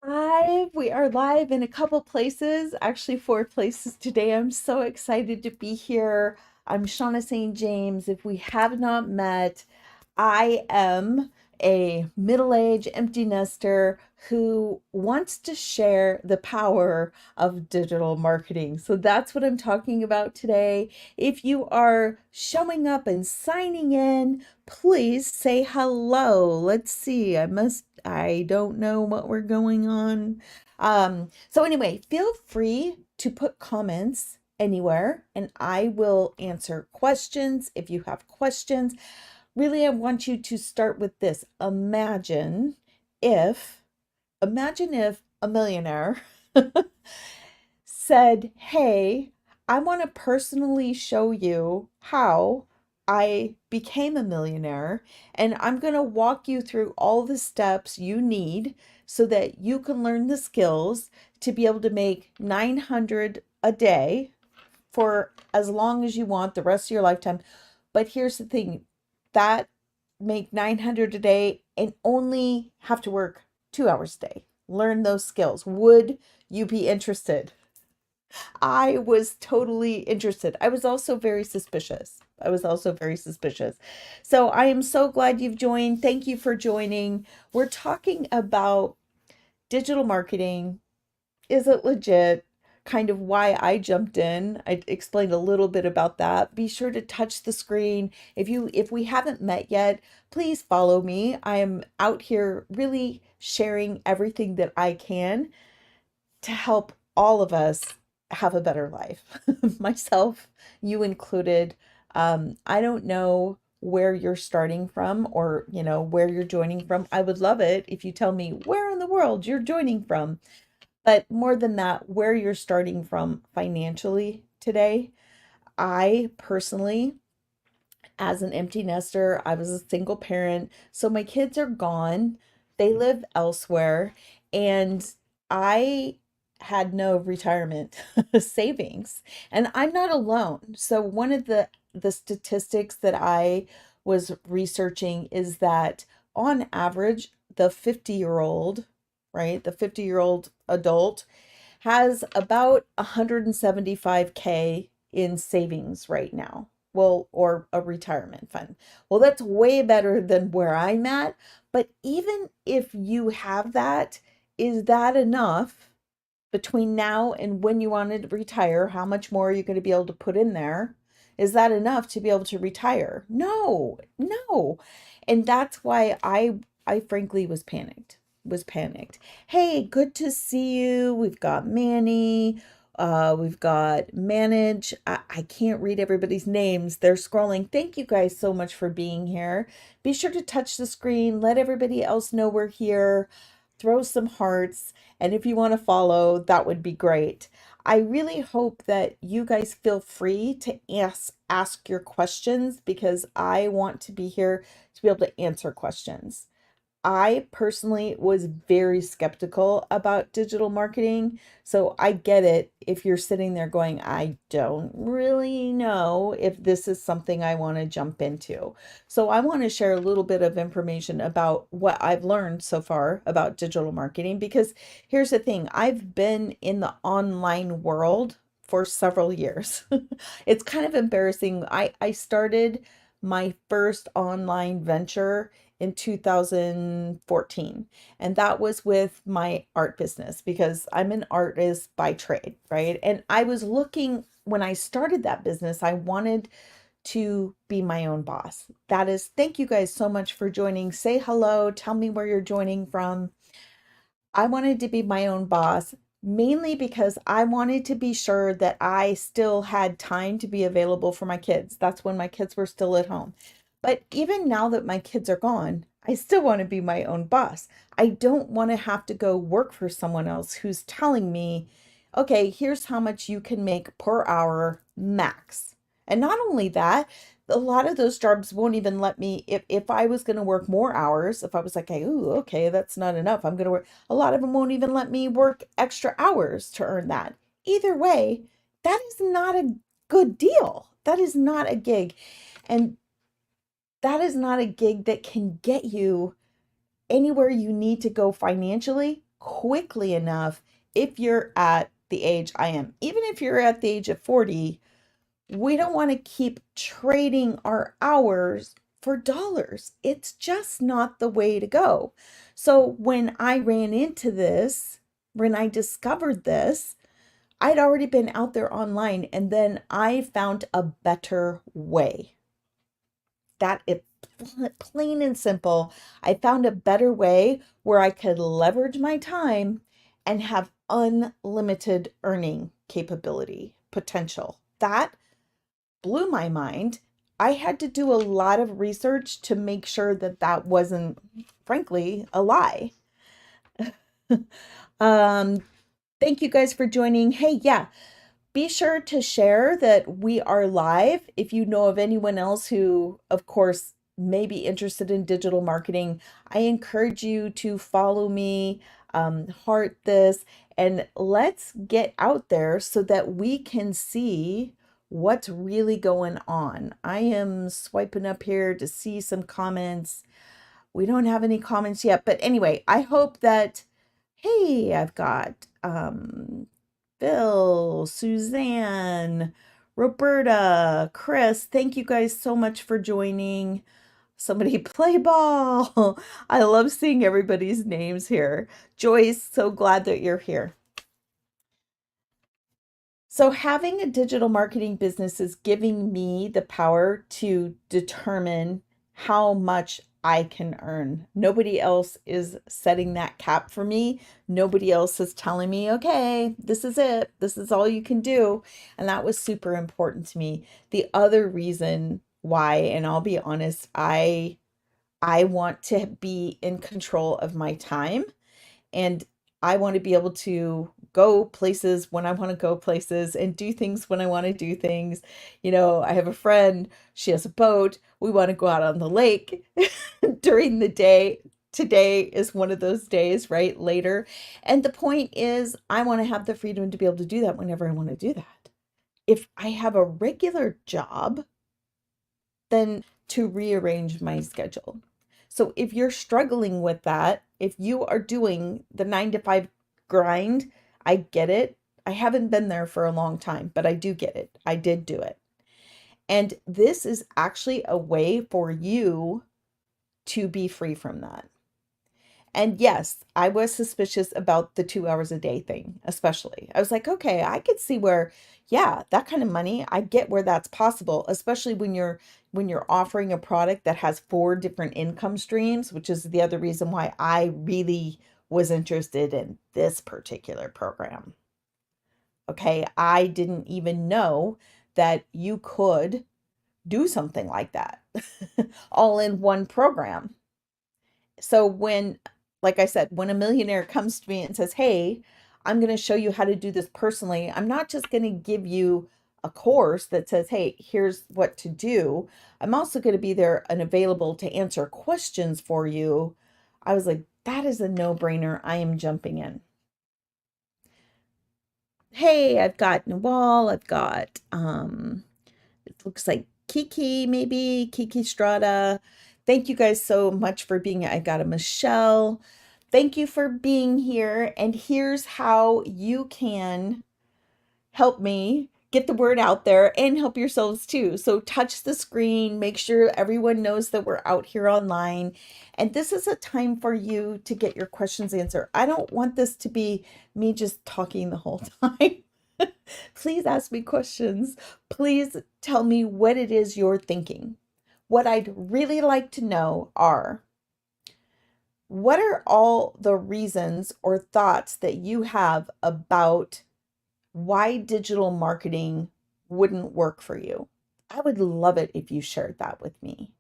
We are live in a couple places, actually four places today. I'm so excited to be here. I'm Shauna St. James. If we have not met, I am a middle-aged empty nester who wants to share the power of digital marketing. So that's what I'm talking about today. If you are showing up and signing in, please say hello. Let's see. I don't know what we're going on. So anyway, feel free to put comments anywhere and I will answer questions if you have questions. Really, I want you to start with this. If, imagine if a millionaire said, "Hey, I want to personally show you how I became a millionaire, and I'm going to walk you through all the steps you need so that you can learn the skills to be able to make 900 a day for as long as you want the rest of your lifetime." But here's the thing, that make 900 a day and only have to work 2 hours a day. Learn those skills. Would you be interested? I was totally interested. I was also very suspicious. So I am so glad you've joined. Thank you for joining. We're talking about digital marketing. Is it legit? Kind of why I jumped in. I explained a little bit about that. Be sure to touch the screen. If we haven't met yet, please follow me. I am out here really sharing everything that I can to help all of us have a better life. Myself, you included. I don't know where you're starting from or, where you're joining from. I would love it if you tell me where in the world you're joining from. But more than that, where you're starting from financially today. I personally, as an empty nester, I was a single parent. So my kids are gone. They live elsewhere. And I had no retirement savings. And I'm not alone. So one of the statistics that I was researching is that on average, the 50-year-old, right, the 50-year-old adult has about 175K in savings right now. Well, or a retirement fund. Well, that's way better than where I'm at. But even if you have that, is that enough between now and when you want to retire? How much more are you going to be able to put in there? Is that enough to be able to retire? No, no. And that's why I frankly was panicked. Hey, good to see you. We've got Manny. We've got Manage. I can't read everybody's names. They're scrolling. Thank you guys so much for being here. Be sure to touch the screen. Let everybody else know we're here. Throw some hearts. And if you want to follow, that would be great. I really hope that you guys feel free to ask your questions because I want to be here to be able to answer questions. I personally was very skeptical about digital marketing. So I get it if you're sitting there going, I don't really know if this is something I want to jump into. So I want to share a little bit of information about what I've learned so far about digital marketing because here's the thing, I've been in the online world for several years. It's kind of embarrassing. I started my first online venture in 2014. And that was with my art business because I'm an artist by trade, right? And I was looking, when I started that business, I wanted to be my own boss. That is, thank you guys so much for joining. Say hello, tell me where you're joining from. I wanted to be my own boss mainly because I wanted to be sure that I still had time to be available for my kids. That's when my kids were still at home. But even now that my kids are gone, I still want to be my own boss. I don't want to have to go work for someone else who's telling me, okay, here's how much you can make per hour max. And not only that, a lot of those jobs won't even let me, if I was going to work more hours, if I was like, hey, ooh, okay, that's not enough, I'm going to work, a lot of them won't even let me work extra hours to earn that. Either way, that is not a good deal. That is not a gig. And that is not a gig that can get you anywhere you need to go financially quickly enough if you're at the age I am. Even if you're at the age of 40, we don't want to keep trading our hours for dollars. It's just not the way to go. So when I ran into this, when I discovered this, I'd already been out there online and then I found a better way. That it plain and simple. I found a better way where I could leverage my time and have unlimited earning capability potential. That blew my mind. I had to do a lot of research to make sure that that wasn't, frankly, a lie. um, Thank you guys for joining. Hey, yeah, be sure to share that we are live. If you know of anyone else who, of course, may be interested in digital marketing, I encourage you to follow me, heart this, and let's get out there so that we can see what's really going on. I am swiping up here to see some comments. We don't have any comments yet, but anyway, I hope that, hey, I've got Bill, Suzanne, Roberta, Chris, thank you guys so much for joining. Somebody play ball. I love seeing everybody's names here. Joyce, so glad that you're here. So having a digital marketing business is giving me the power to determine how much I can earn. Nobody else is setting that cap for me. Nobody else is telling me, okay, this is it. This is all you can do. And that was super important to me. The other reason why, and I'll be honest, I want to be in control of my time and I want to be able to go places when I want to go places and do things when I want to do things. You know, I have a friend, she has a boat. We want to go out on the lake during the day. Today is one of those days, right? Later. And the point is, I want to have the freedom to be able to do that whenever I want to do that. If I have a regular job, then to rearrange my schedule. So if you're struggling with that, if you are doing the 9 to 5 grind, I get it. I haven't been there for a long time, but I do get it. I did do it. And this is actually a way for you to be free from that. And yes, I was suspicious about the 2 hours a day thing, especially. I was like, okay, I could see where, yeah, that kind of money, I get where that's possible, especially when you're offering a product that has 4 different income streams, which is the other reason why I really was interested in this particular program. Okay, I didn't even know that you could do something like that all in one program. So when, like I said, when a millionaire comes to me and says, hey, I'm going to show you how to do this personally, I'm not just going to give you a course that says, hey, here's what to do. I'm also going to be there and available to answer questions for you. I was like, that is a no-brainer. I am jumping in. Hey, I've got Nawal, I've got it looks like Kiki, maybe Kiki Strada. Thank you guys so much for being. I got a Michelle. Thank you for being here. And here's how you can help me get the word out there and help yourselves too. So touch the screen, make sure everyone knows that we're out here online. And this is a time for you to get your questions answered. I don't want this to be me just talking the whole time. Please ask me questions. Please tell me what it is you're thinking. What I'd really like to know are, what are all the reasons or thoughts that you have about why digital marketing wouldn't work for you? I would love it if you shared that with me.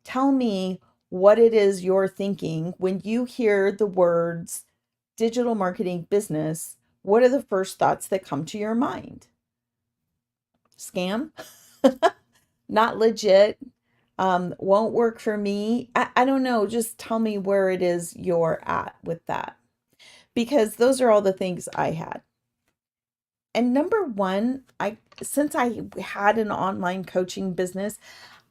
Tell me what it is you're thinking when you hear the words digital marketing business. What are the first thoughts that come to your mind? Scam? Not legit? Won't work for me? I don't know. Just tell me where it is you're at with that. Because those are all the things I had. And number one, since I had an online coaching business,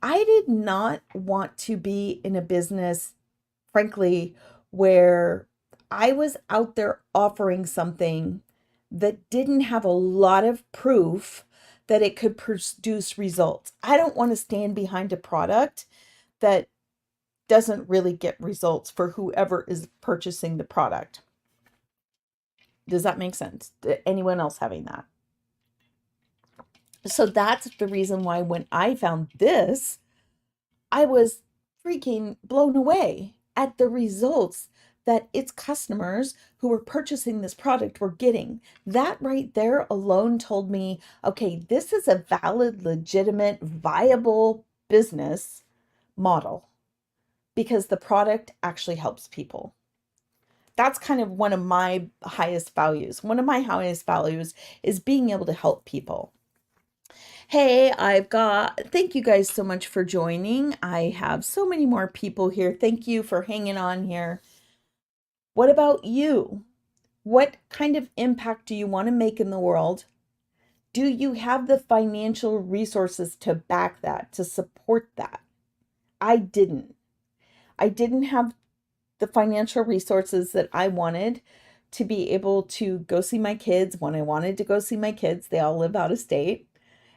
I did not want to be in a business, frankly, where I was out there offering something that didn't have a lot of proof that it could produce results. I don't want to stand behind a product that doesn't really get results for whoever is purchasing the product. Does that make sense? Anyone else having that? So that's the reason why when I found this, I was freaking blown away at the results that its customers who were purchasing this product were getting. That right there alone told me, okay, this is a valid, legitimate, viable business model because the product actually helps people. That's kind of one of my highest values. One of my highest values is being able to help people. Hey, thank you guys so much for joining. I have so many more people here. Thank you for hanging on here. What about you? What kind of impact do you want to make in the world? Do you have the financial resources to back that, to support that? I didn't. I didn't have the financial resources that I wanted to be able to go see my kids when I wanted to go see my kids. They all live out of state.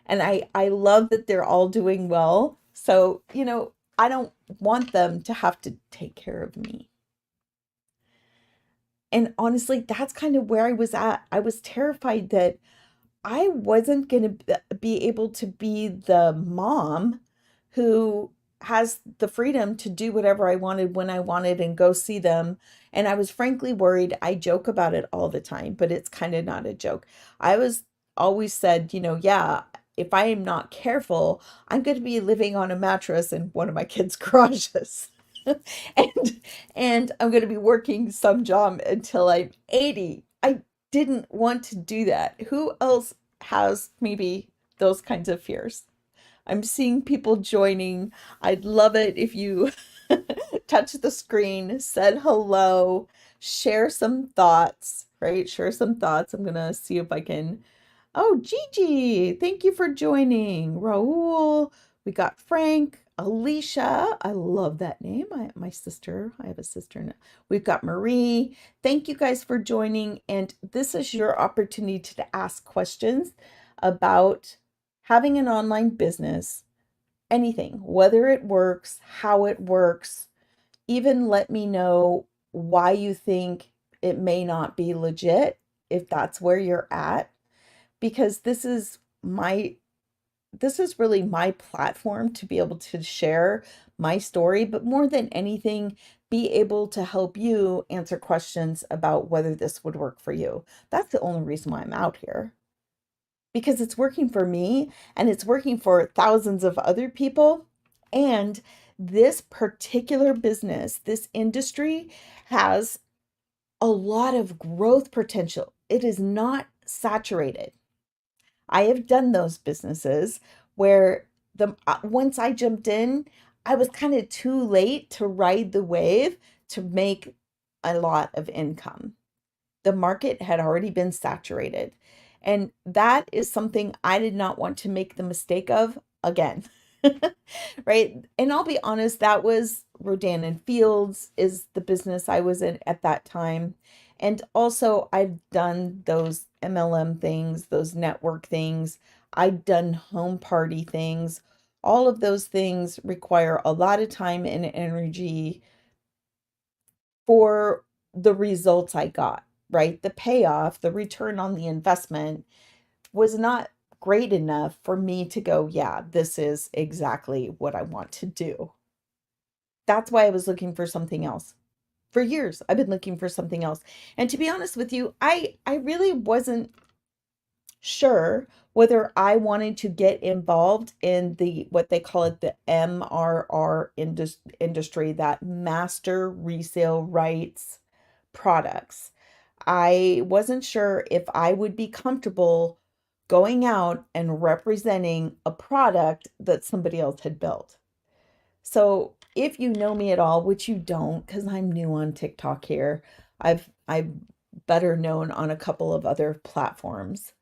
And I love that they're all doing well. So, I don't want them to have to take care of me. And honestly, that's kind of where I was at. I was terrified that I wasn't going to be able to be the mom who has the freedom to do whatever I wanted when I wanted and go see them. And I was frankly worried. I joke about it all the time, but it's kind of not a joke. I was always said, yeah, if I am not careful, I'm going to be living on a mattress in one of my kids' garages. and and I'm going to be working some job until I'm 80. I didn't want to do that. Who else has maybe those kinds of fears? I'm seeing people joining. I'd love it if you touch the screen, said hello, share some thoughts, right? Share some thoughts. I'm going to see if I can. Oh, Gigi, thank you for joining. Raul, we got Frank, Alicia. I love that name. My sister, I have a sister now. We've got Marie. Thank you guys for joining. And this is your opportunity to ask questions about having an online business, anything, whether it works, how it works. Even let me know why you think it may not be legit if that's where you're at, because this is really my platform to be able to share my story, but more than anything, be able to help you answer questions about whether this would work for you. That's the only reason why I'm out here, because it's working for me and it's working for thousands of other people. And this particular business, this industry has a lot of growth potential. It is not saturated. I have done those businesses where the once I jumped in, I was kind of too late to ride the wave to make a lot of income. The market had already been saturated. And that is something I did not want to make the mistake of again. Right? And I'll be honest, that was Rodan and Fields is the business I was in at that time. And also I've done those MLM things, those network things. I've done home party things. All of those things require a lot of time and energy for the results I got, right? The payoff, the return on the investment was not great enough for me to go, yeah, this is exactly what I want to do. That's why I was looking for something else. For years, I've been looking for something else. And to be honest with you, I really wasn't sure whether I wanted to get involved in the what they call it the MRR industry, that master resale rights products. I wasn't sure if I would be comfortable going out and representing a product that somebody else had built. So if you know me at all, which you don't, because I'm new on TikTok here, I'm better known on a couple of other platforms.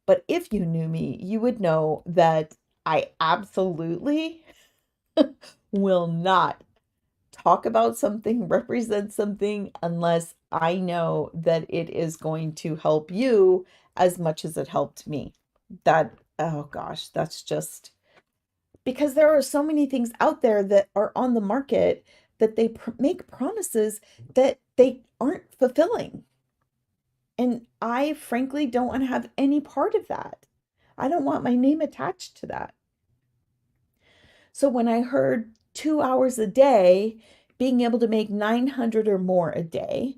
But if you knew me, you would know that I absolutely will not talk about something, represent something, unless I know that it is going to help you as much as it helped me. That, oh gosh, that's just because there are so many things out there that are on the market that they make promises that they aren't fulfilling. And I frankly don't want to have any part of that. I don't want my name attached to that. So when I heard 2 hours a day, being able to make 900 or more a day,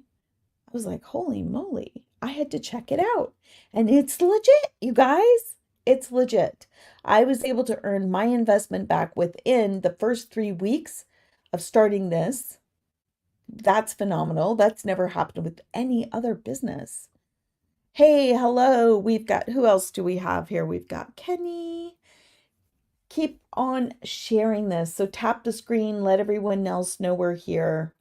I was like, holy moly, I had to check it out. And it's legit, you guys. It's legit. I was able to earn my investment back within the first 3 weeks of starting this. That's phenomenal. That's never happened with any other business. Hey, hello. We've got, who else do we have here? We've got Kenny. Keep on sharing this. So tap the screen, let everyone else know we're here.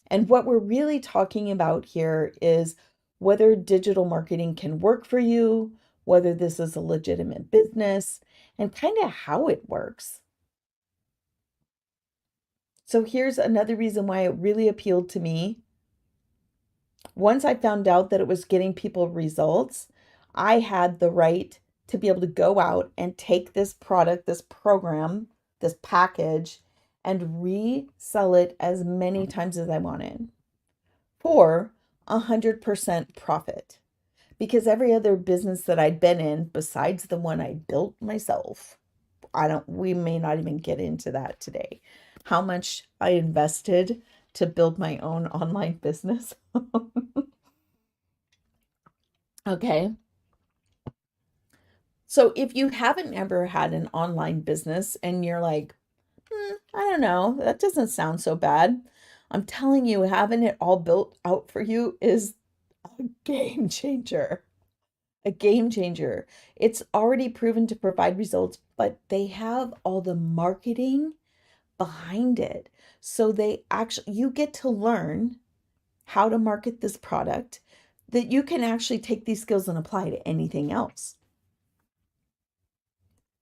And what we're really talking about here is whether digital marketing can work for you, whether this is a legitimate business, and kind of how it works. So here's another reason why it really appealed to me. Once I found out that it was getting people results, I had the right to be able to go out and take this product, this program, this package, and resell it as many times as I wanted for 100% profit. Because every other business that I'd been in, besides the one I built myself, we may not even get into that today. How much I invested to build my own online business. Okay. So if you haven't ever had an online business and you're like, I don't know, that doesn't sound so bad. I'm telling you, having it all built out for you is a game changer. A game changer. It's already proven to provide results, but they have all the marketing behind it. So you get to learn how to market this product that you can actually take these skills and apply to anything else.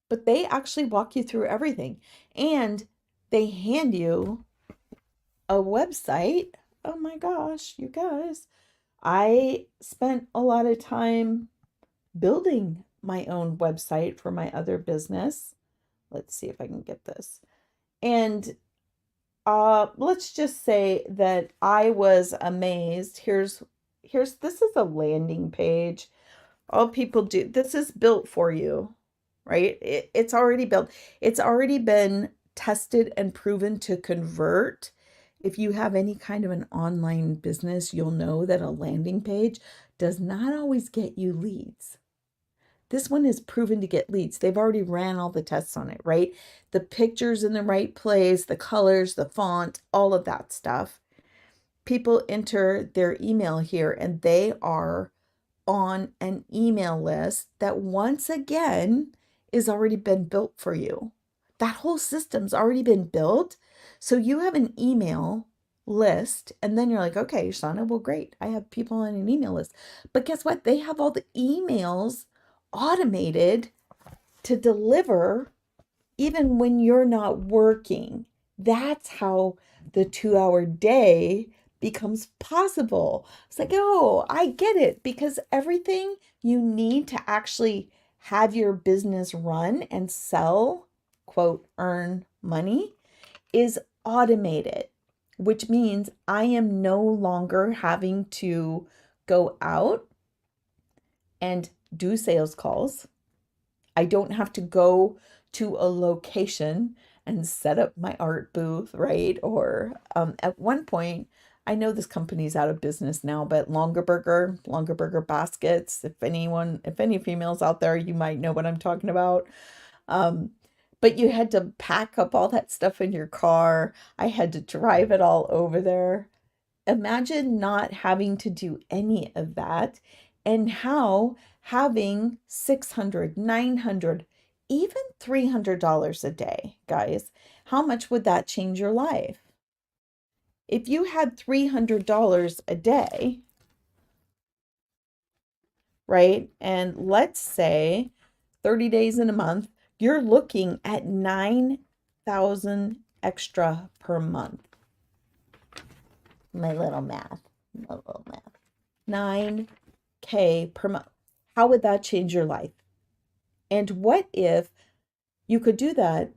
But they actually walk you through everything and they hand you a website. Oh my gosh, you guys. I spent a lot of time building my own website for my other business. Let's see if I can get this. And let's just say that I was amazed. This is a landing page. All people do, this is built for you, right? It's already built. It's already been tested and proven to convert. If you have any kind of an online business, you'll know that a landing page does not always get you leads. This one is proven to get leads. They've already ran all the tests on it, right? The pictures in the right place, the colors, the font, all of that stuff. People enter their email here and they are on an email list that once again is already been built for you. That whole system's already been built. So you have an email list and then you're like, okay, Shauna, well, great. I have people on an email list. But guess what? They have all the emails automated to deliver even when you're not working. That's how the 2 hour day becomes possible. It's like, oh, I get it, because everything you need to actually have your business run and sell, quote, earn money, is automated, which means I am no longer having to go out and do sales calls. I don't have to go to a location and set up my art booth, right? Or at one point, I know this company's out of business now, but Longaberger Baskets, if any females out there, you might know what I'm talking about. But you had to pack up all that stuff in your car. I had to drive it all over there. Imagine not having to do any of that, and how having 600, 900, even $300 a day, guys, how much would that change your life? If you had $300 a day, right? And let's say 30 days in a month, you're looking at 9,000 extra per month. My little math. My little math. 9K per month. How would that change your life? And what if you could do that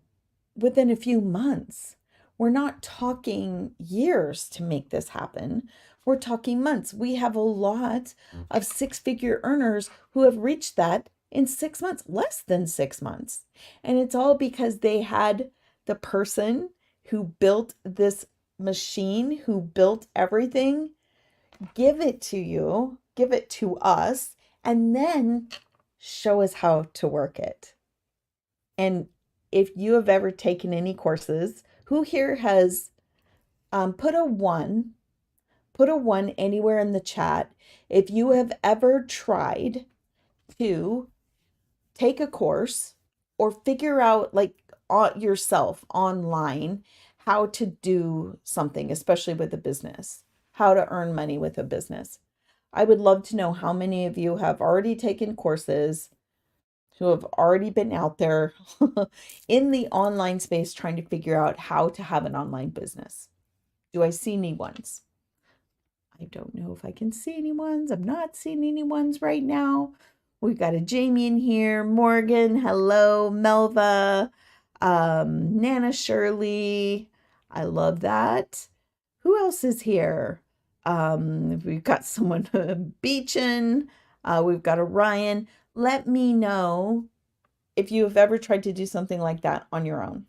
within a few months? We're not talking years to make this happen. We're talking months. We have a lot of six-figure earners who have reached that in 6 months, less than 6 months. And it's all because they had the person who built this machine, who built everything, give it to you, give it to us, and then show us how to work it. And if you have ever taken any courses, who here has put a one, anywhere in the chat if you have ever tried to take a course or figure out like yourself online how to do something, especially with a business, how to earn money with a business. I would love to know how many of you have already taken courses, who have already been out there in the online space trying to figure out how to have an online business. Do I see any ones? I don't know if I can see any ones. I'm not seeing any ones right now. We've got a Jamie in here, Morgan, hello, Melva, Nana Shirley. I love that. Who else is here? We've got someone, Beechin. We've got a Ryan. Let me know if you have ever tried to do something like that on your own.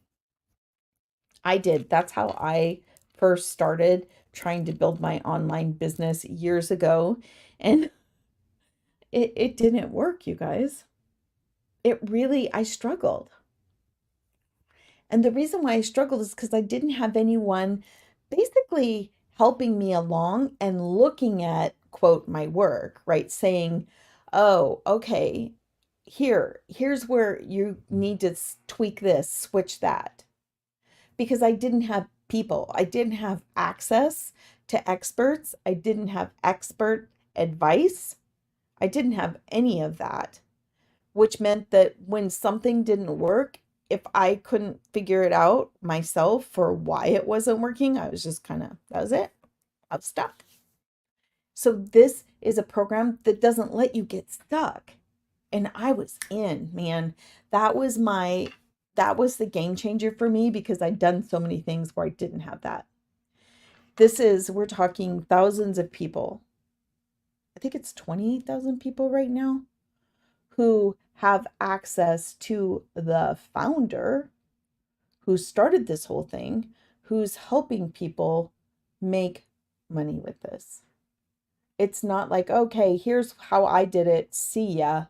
I did. That's how I first started trying to build my online business years ago. And it didn't work, you guys. I struggled. And the reason why I struggled is because I didn't have anyone basically helping me along and looking at, quote, my work, right? Saying, oh, okay, here's where you need to tweak this, switch that. Because I didn't have people, I didn't have access to experts, I didn't have expert advice, I didn't have any of that, which meant that when something didn't work, if I couldn't figure it out myself for why it wasn't working, I was just that was it. I'm stuck. So this is a program that doesn't let you get stuck. And I was in, man. That was the game changer for me because I'd done so many things where I didn't have that. We're talking thousands of people. I think it's 20,000 people right now who have access to the founder who started this whole thing, who's helping people make money with this. It's not like, okay, here's how I did it, see ya.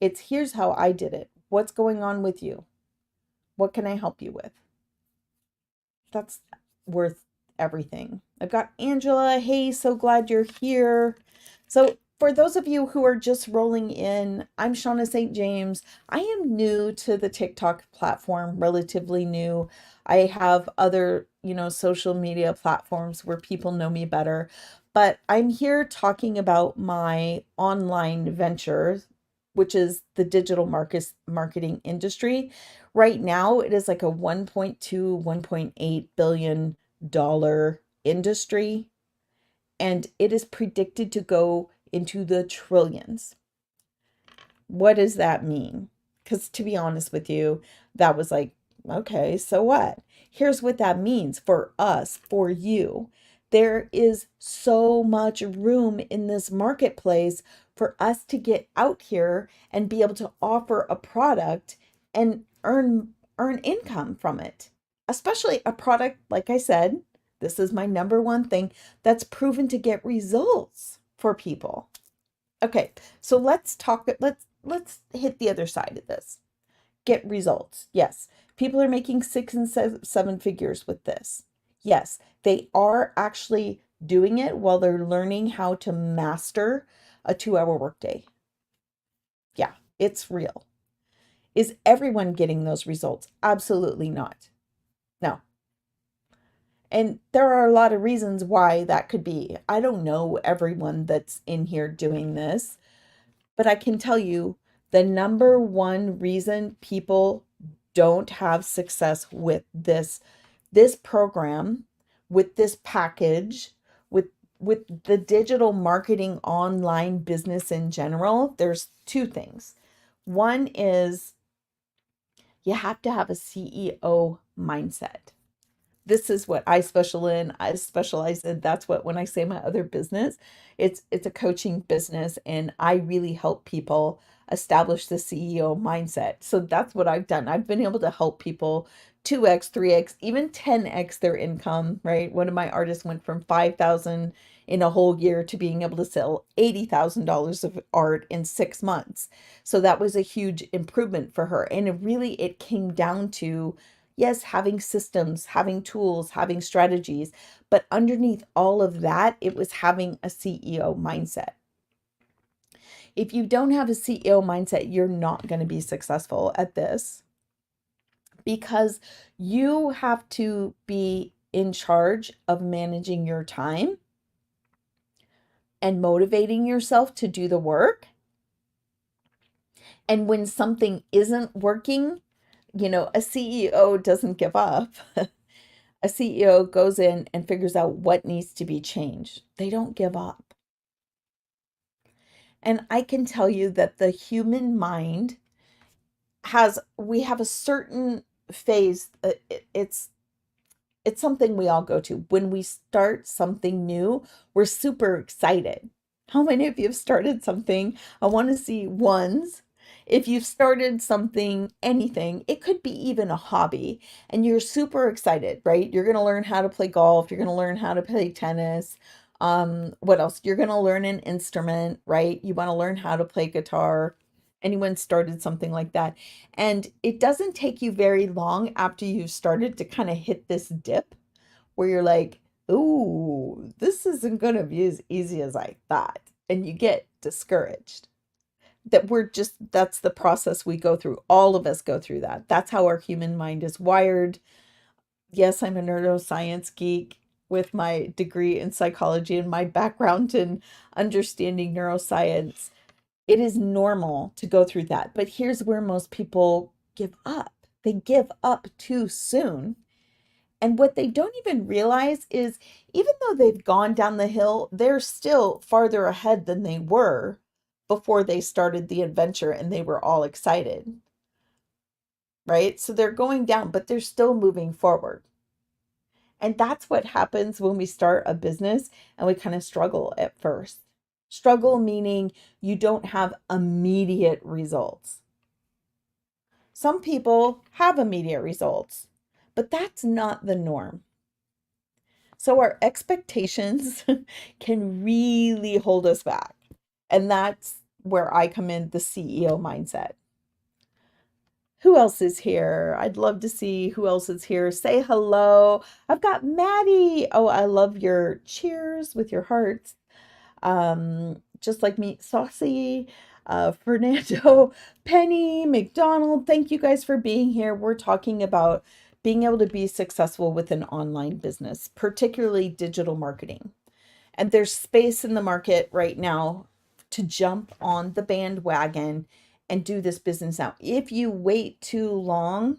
It's here's how I did it. What's going on with you? What can I help you with? That's worth everything. I've got Angela. Hey, so glad you're here. So for those of you who are just rolling in, I'm Shauna St. James. I am new to the TikTok platform, relatively new. I have other, social media platforms where people know me better, but I'm here talking about my online venture, which is the digital marketing industry. Right now, it is like a 1.2, $1.8 billion industry, and it is predicted to go into the trillions. What does that mean? Because to be honest with you, that was like, okay, so what? Here's what that means for us, for you. There is so much room in this marketplace for us to get out here and be able to offer a product and earn income from it. Especially a product, like I said, this is my number one thing that's proven to get results for people. Okay, so let's hit the other side of this. Get results. Yes, people are making 6 and 7 figures with this. Yes, they are actually doing it while they're learning how to master a 2-hour workday. Yeah, it's real. Is everyone getting those results? Absolutely not. No. And there are a lot of reasons why that could be. I don't know everyone that's in here doing this, but I can tell you the number one reason people don't have success with this program, with this package, with the digital marketing online business in general, there's two things. One is you have to have a CEO mindset. This is what I specialize in. That's what, when I say my other business, it's a coaching business, and I really help people establish the CEO mindset. So that's what I've done. I've been able to help people 2x, 3x, even 10x their income, right? One of my artists went from 5,000 in a whole year to being able to sell $80,000 of art in 6 months. So that was a huge improvement for her. And it came down to, yes, having systems, having tools, having strategies, but underneath all of that, it was having a CEO mindset. If you don't have a CEO mindset, you're not going to be successful at this, because you have to be in charge of managing your time and motivating yourself to do the work. And when something isn't working, a CEO doesn't give up. A CEO goes in and figures out what needs to be changed. They don't give up. And I can tell you that the human mind we have a certain phase. It's something we all go to. When we start something new, we're super excited. How many of you have started something? I want to see ones. If you've started something, anything, it could be even a hobby, and you're super excited, right? You're going to learn how to play golf. You're going to learn how to play tennis. What else? You're going to learn an instrument, right? You want to learn how to play guitar. Anyone started something like that. And it doesn't take you very long after you've started to kind of hit this dip where you're like, ooh, this isn't going to be as easy as I thought. And you get discouraged. That's the process we go through. All of us go through that. That's how our human mind is wired. Yes, I'm a neuroscience geek with my degree in psychology and my background in understanding neuroscience. It is normal to go through that. But here's where most people give up. They give up too soon. And what they don't even realize is, even though they've gone down the hill, they're still farther ahead than they were before they started the adventure and they were all excited, right? So they're going down, but they're still moving forward. And that's what happens when we start a business and we kind of struggle at first. Struggle meaning you don't have immediate results. Some people have immediate results, but that's not the norm. So our expectations can really hold us back. And that's where I come in, the CEO mindset. Who else is here? I'd love to see who else is here. Say hello. I've got Maddie. Oh, I love your cheers with your hearts. Just like me, Saucy, Fernando, Penny, McDonald. Thank you guys for being here. We're talking about being able to be successful with an online business, particularly digital marketing. And there's space in the market right now to jump on the bandwagon and do this business now. If you wait too long,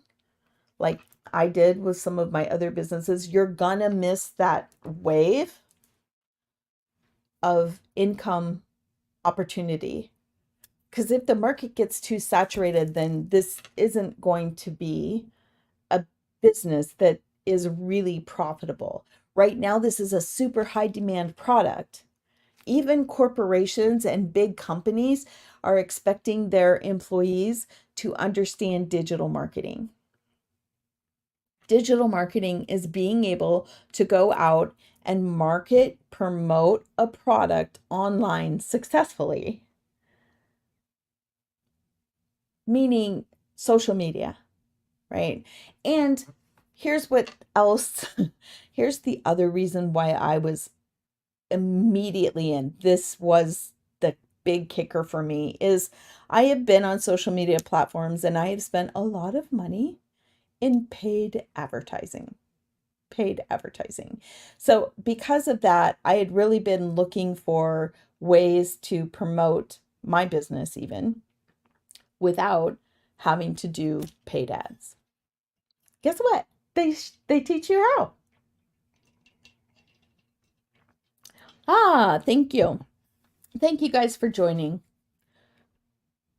like I did with some of my other businesses, you're gonna miss that wave of income opportunity. Because if the market gets too saturated, then this isn't going to be a business that is really profitable. Right now, this is a super high demand product. Even corporations and big companies are expecting their employees to understand digital marketing. Digital marketing is being able to go out and market, promote a product online successfully, meaning social media, right? And here's what else, here's the other reason why I was immediately in. This was the big kicker for me, is I have been on social media platforms and I have spent a lot of money in paid advertising. Paid advertising. So because of that, I had really been looking for ways to promote my business even without having to do paid ads. Guess what? They teach you how. Thank you. Thank you guys for joining.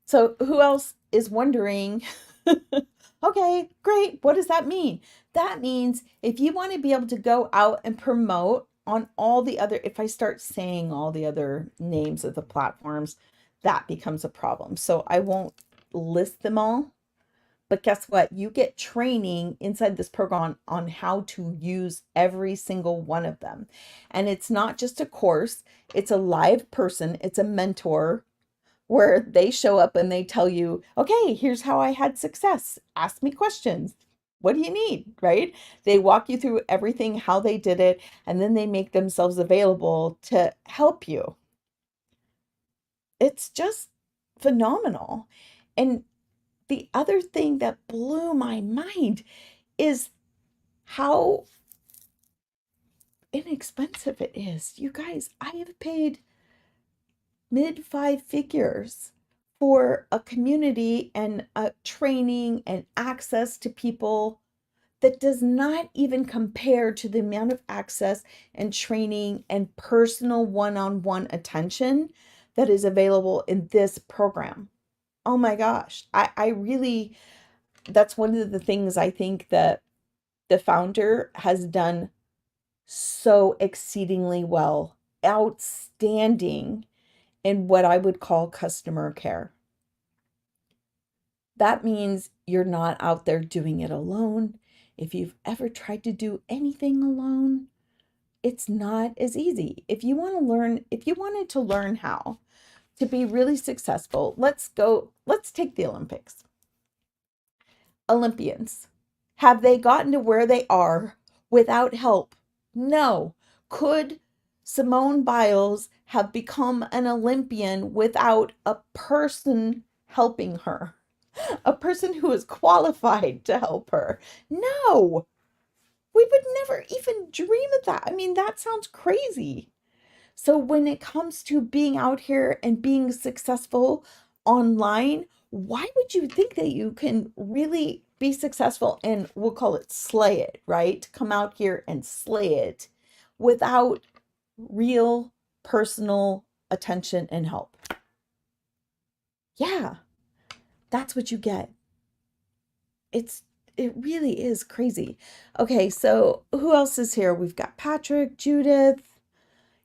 So, who else is wondering? Okay, great. What does that mean? That means if you want to be able to go out and promote on all the other, if I start saying all the other names of the platforms, that becomes a problem. So, I won't list them all. But guess what? You get training inside this program on how to use every single one of them. And it's not just a course, it's a live person, it's a mentor where they show up and they tell you, okay, here's how I had success. Ask me questions. What do you need? Right? They walk you through everything, how they did it, and then they make themselves available to help you. It's just phenomenal. And the other thing that blew my mind is how inexpensive it is. You guys, I have paid mid five figures for a community and a training and access to people that does not even compare to the amount of access and training and personal one-on-one attention that is available in this program. Oh my gosh. I really, that's one of the things I think that the founder has done so exceedingly well, outstanding in what I would call customer care. That means you're not out there doing it alone. If you've ever tried to do anything alone, it's not as easy. If you want to learn, if you wanted to learn how to be really successful, let's take the Olympics. Olympians, have they gotten to where they are without help? No. Could Simone Biles have become an Olympian without a person helping her? A person who is qualified to help her? No. We would never even dream of that. I mean, that sounds crazy. So when it comes to being out here and being successful online, why would you think that you can really be successful and we'll call it slay it, right? Come out here and slay it without real personal attention and help. Yeah, that's what you get. It really is crazy. Okay, so who else is here? We've got Patrick, Judith.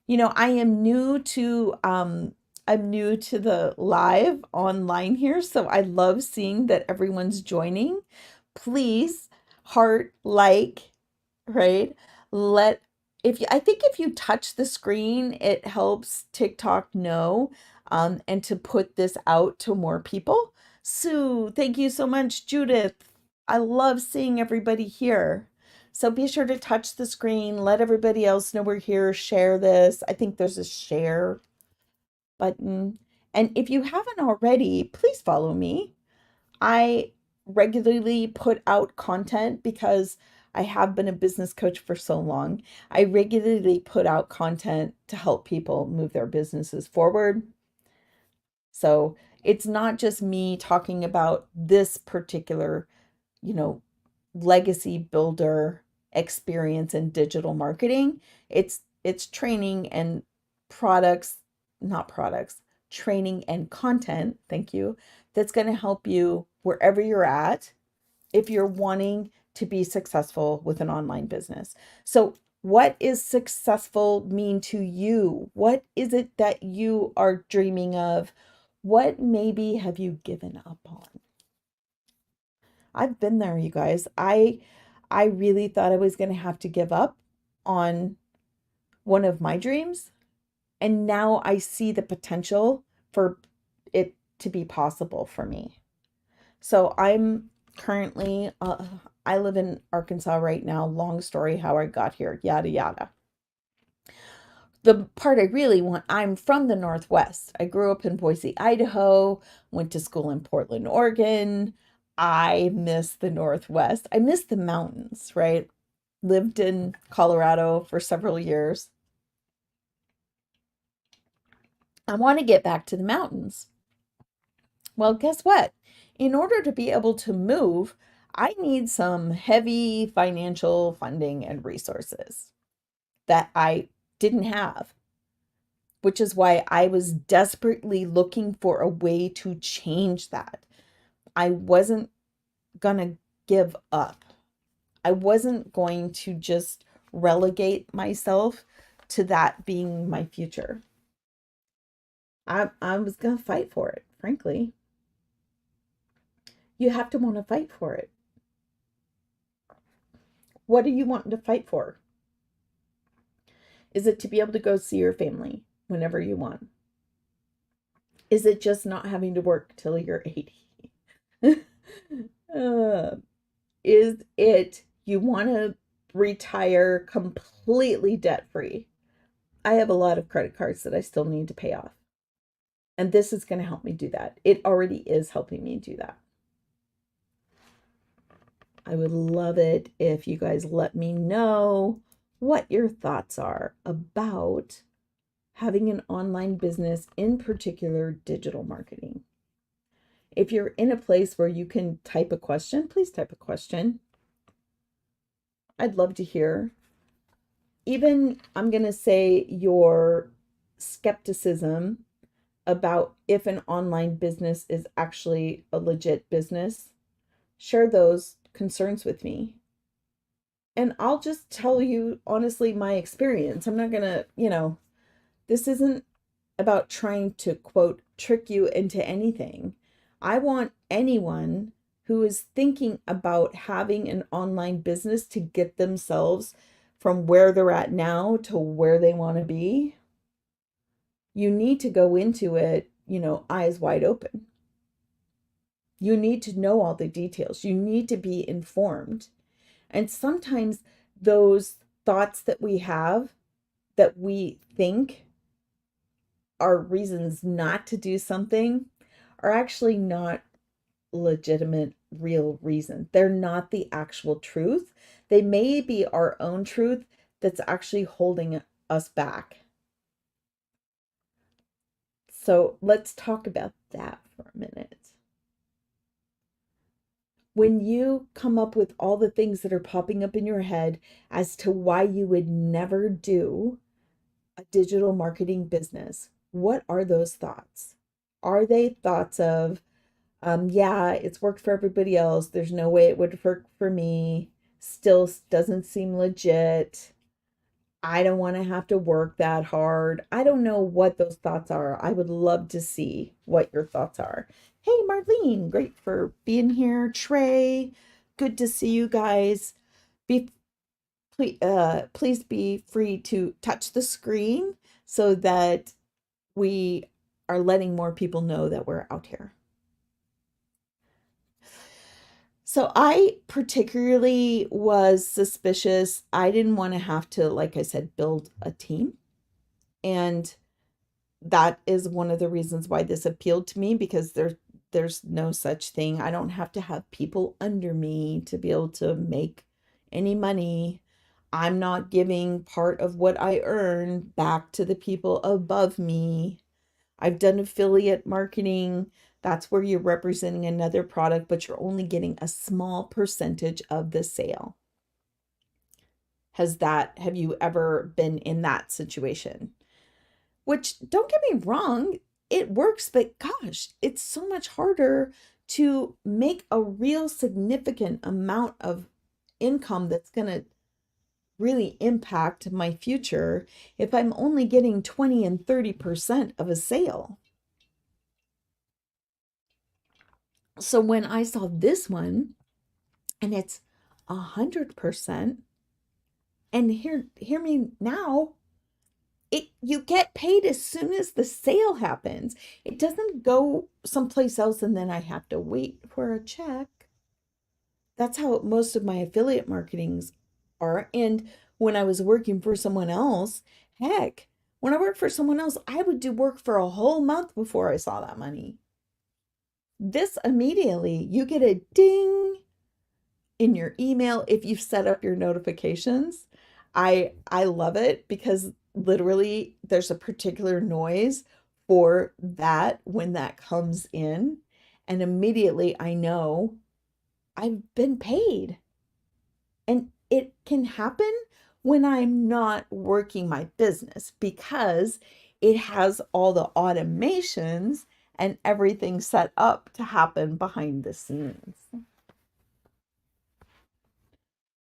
You know, I'm new to the live online here, so I love seeing that everyone's joining. Please heart, like, right? Let if you I think if you touch the screen, it helps TikTok know and to put this out to more people. Sue, thank you so much, Judith. I love seeing everybody here. So be sure to touch the screen, let everybody else know we're here, share this. I think there's a share button. And if you haven't already, please follow me. I regularly put out content because I have been a business coach for so long. I regularly put out content to help people move their businesses forward. So it's not just me talking about this particular, you know, legacy builder experience in digital marketing. It's training and products, not products, training and content, thank you, that's going to help you wherever you're at if you're wanting to be successful with an online business. So, what is successful mean to you? What is it that you are dreaming of? What maybe have you given up on? I've been there, you guys. I really thought I was going to have to give up on one of my dreams, and now I see the potential for it to be possible for me. So I'm currently I live in Arkansas right now. Long story how I got here, yada yada. The part I really want, I'm from the Northwest. I grew up in Boise, Idaho, went to school in Portland, Oregon. I miss the Northwest. I miss the mountains, right? Lived in Colorado for several years. I want to get back to the mountains. Well, guess what? In order to be able to move, I need some heavy financial funding and resources that I didn't have. which is why I was desperately looking for a way to change that. I wasn't going to give up. I wasn't going to just relegate myself to that being my future. I was going to fight for it, frankly. You have to want to fight for it. What are you wanting to fight for? Is it to be able to go see your family whenever you want? Is it just not having to work till you're 80? uh, is it you want to retire completely debt free? I have a lot of credit cards that I still need to pay off. And this is going to help me do that. It already is helping me do that. I would love it if you guys let me know what your thoughts are about having an online business, in particular digital marketing. If you're in a place where you can type a question, please type a question. I'd love to hear. Even, I'm going to say, your skepticism about if an online business is actually a legit business. Share those concerns with me. And I'll just tell you honestly my experience. I'm not going to, this isn't about trying to, quote, trick you into anything. I want anyone who is thinking about having an online business to get themselves from where they're at now to where they want to be. You need to go into it, eyes wide open. You need to know all the details. You need to be informed. And sometimes those thoughts that we have, that we think are reasons not to do something, are actually not legitimate, real reason. They're not the actual truth. They may be our own truth that's actually holding us back. So let's talk about that for a minute. When you come up with all the things that are popping up in your head as to why you would never do a digital marketing business, what are those thoughts? Are they thoughts of, yeah, it's worked for everybody else. There's no way it would work for me. Still doesn't seem legit. I don't want to have to work that hard. I don't know what those thoughts are. I would love to see what your thoughts are. Hey, Marlene, great for being here. Trey, good to see you guys. Be please be free to touch the screen so that we are letting more people know that we're out here. So I particularly was suspicious. I didn't want to have to, like I said, build a team. And that is one of the reasons why this appealed to me, because there's no such thing. I don't have to have people under me to be able to make any money. I'm not giving part of what I earn back to the people above me. I've done affiliate marketing. That's where you're representing another product, but you're only getting a small percentage of the sale. Have you ever been in that situation? Which, don't get me wrong, it works, but gosh, it's so much harder to make a real significant amount of income that's going to really impact my future if I'm only getting 20 and 30% of a sale. So when I saw this one and it's 100%, and hear me now, you get paid as soon as the sale happens. It doesn't go someplace else and then I have to wait for a check. That's how most of my affiliate marketings are. And when I was working for someone else, heck, when I worked for someone else, I would do work for a whole month before I saw that money. This immediately, you get a ding in your email if you've set up your notifications. I love it because literally there's a particular noise for that when that comes in, and immediately I know I've been paid. And it can happen when I'm not working my business, because it has all the automations and everything set up to happen behind the scenes.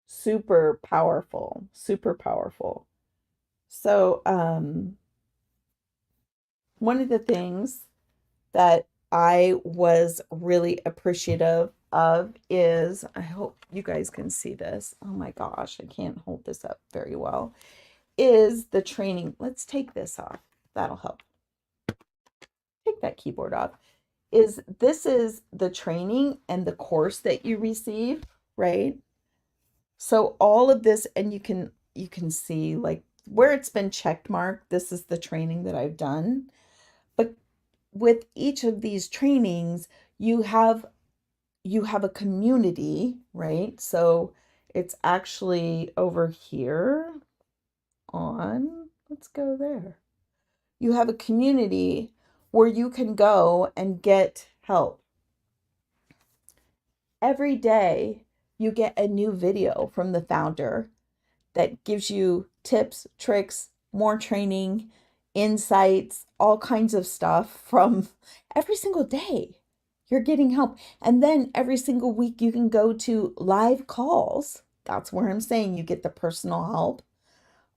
Super powerful, super powerful. So, one of the things that I was really appreciative of is, I hope you guys can see this. Oh my gosh, I can't hold this up very well. Is the training. Let's take this off. That'll help. Take that keyboard off. This is the training and the course that you receive, right? So all of this, and you can see like where it's been checked marked, this is the training that I've done. But with each of these trainings, you have a community, right? So it's actually over here on, let's go there. You have a community where you can go and get help. Every day you get a new video from the founder that gives you tips, tricks, more training, insights, all kinds of stuff from every single day. You're getting help. And then every single week you can go to live calls. That's where I'm saying you get the personal help.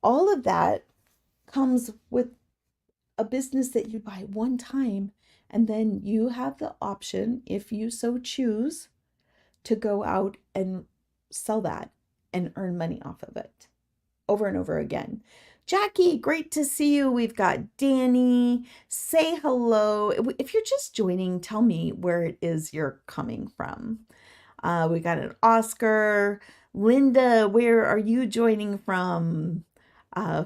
All of that comes with a business that you buy one time, and then you have the option, if you so choose, to go out and sell that and earn money off of it over and over again. Jackie, great to see you. We've got Danny. Say hello. If you're just joining, tell me where it is you're coming from. We got an Oscar. Linda, where are you joining from?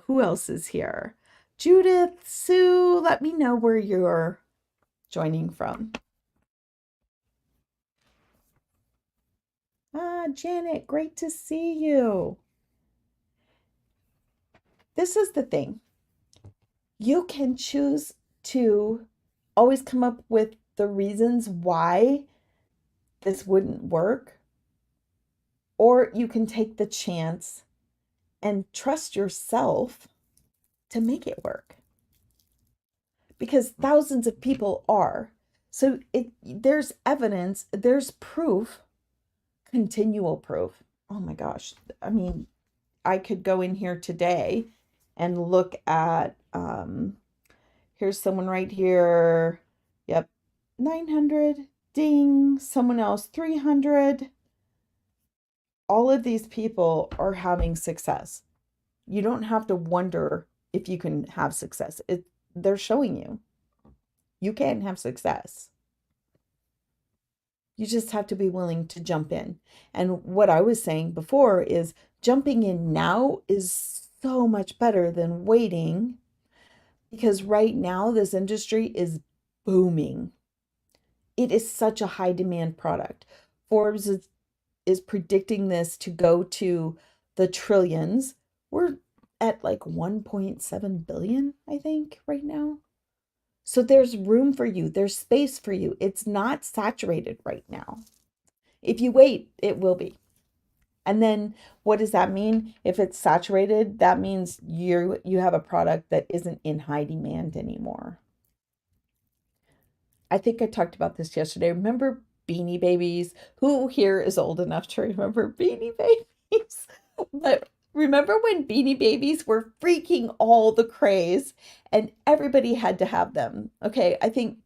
Who else is here? Judith, Sue, let me know where you're joining from. Janet, great to see you. This is the thing. You can choose to always come up with the reasons why this wouldn't work, or you can take the chance and trust yourself to make it work. Because thousands of people are. So there's evidence, there's proof, continual proof. Oh my gosh. I mean, I could go in here today and look at, here's someone right here. Yep. 900. Ding. Someone else, 300. All of these people are having success. You don't have to wonder if you can have success. They're showing you. You can have success. You just have to be willing to jump in. And what I was saying before is jumping in now is so much better than waiting, because right now this industry is booming. It is such a high demand product. Forbes is predicting this to go to the trillions. We're at like 1.7 billion, I think, right now. So there's room for you, there's space for you. It's not saturated right now. If you wait, it will be. And then what does that mean? If it's saturated, that means you have a product that isn't in high demand anymore. I think I talked about this yesterday. Remember Beanie Babies? Who here is old enough to remember Beanie Babies? But remember when Beanie Babies were freaking all the craze and everybody had to have them? Okay, I think,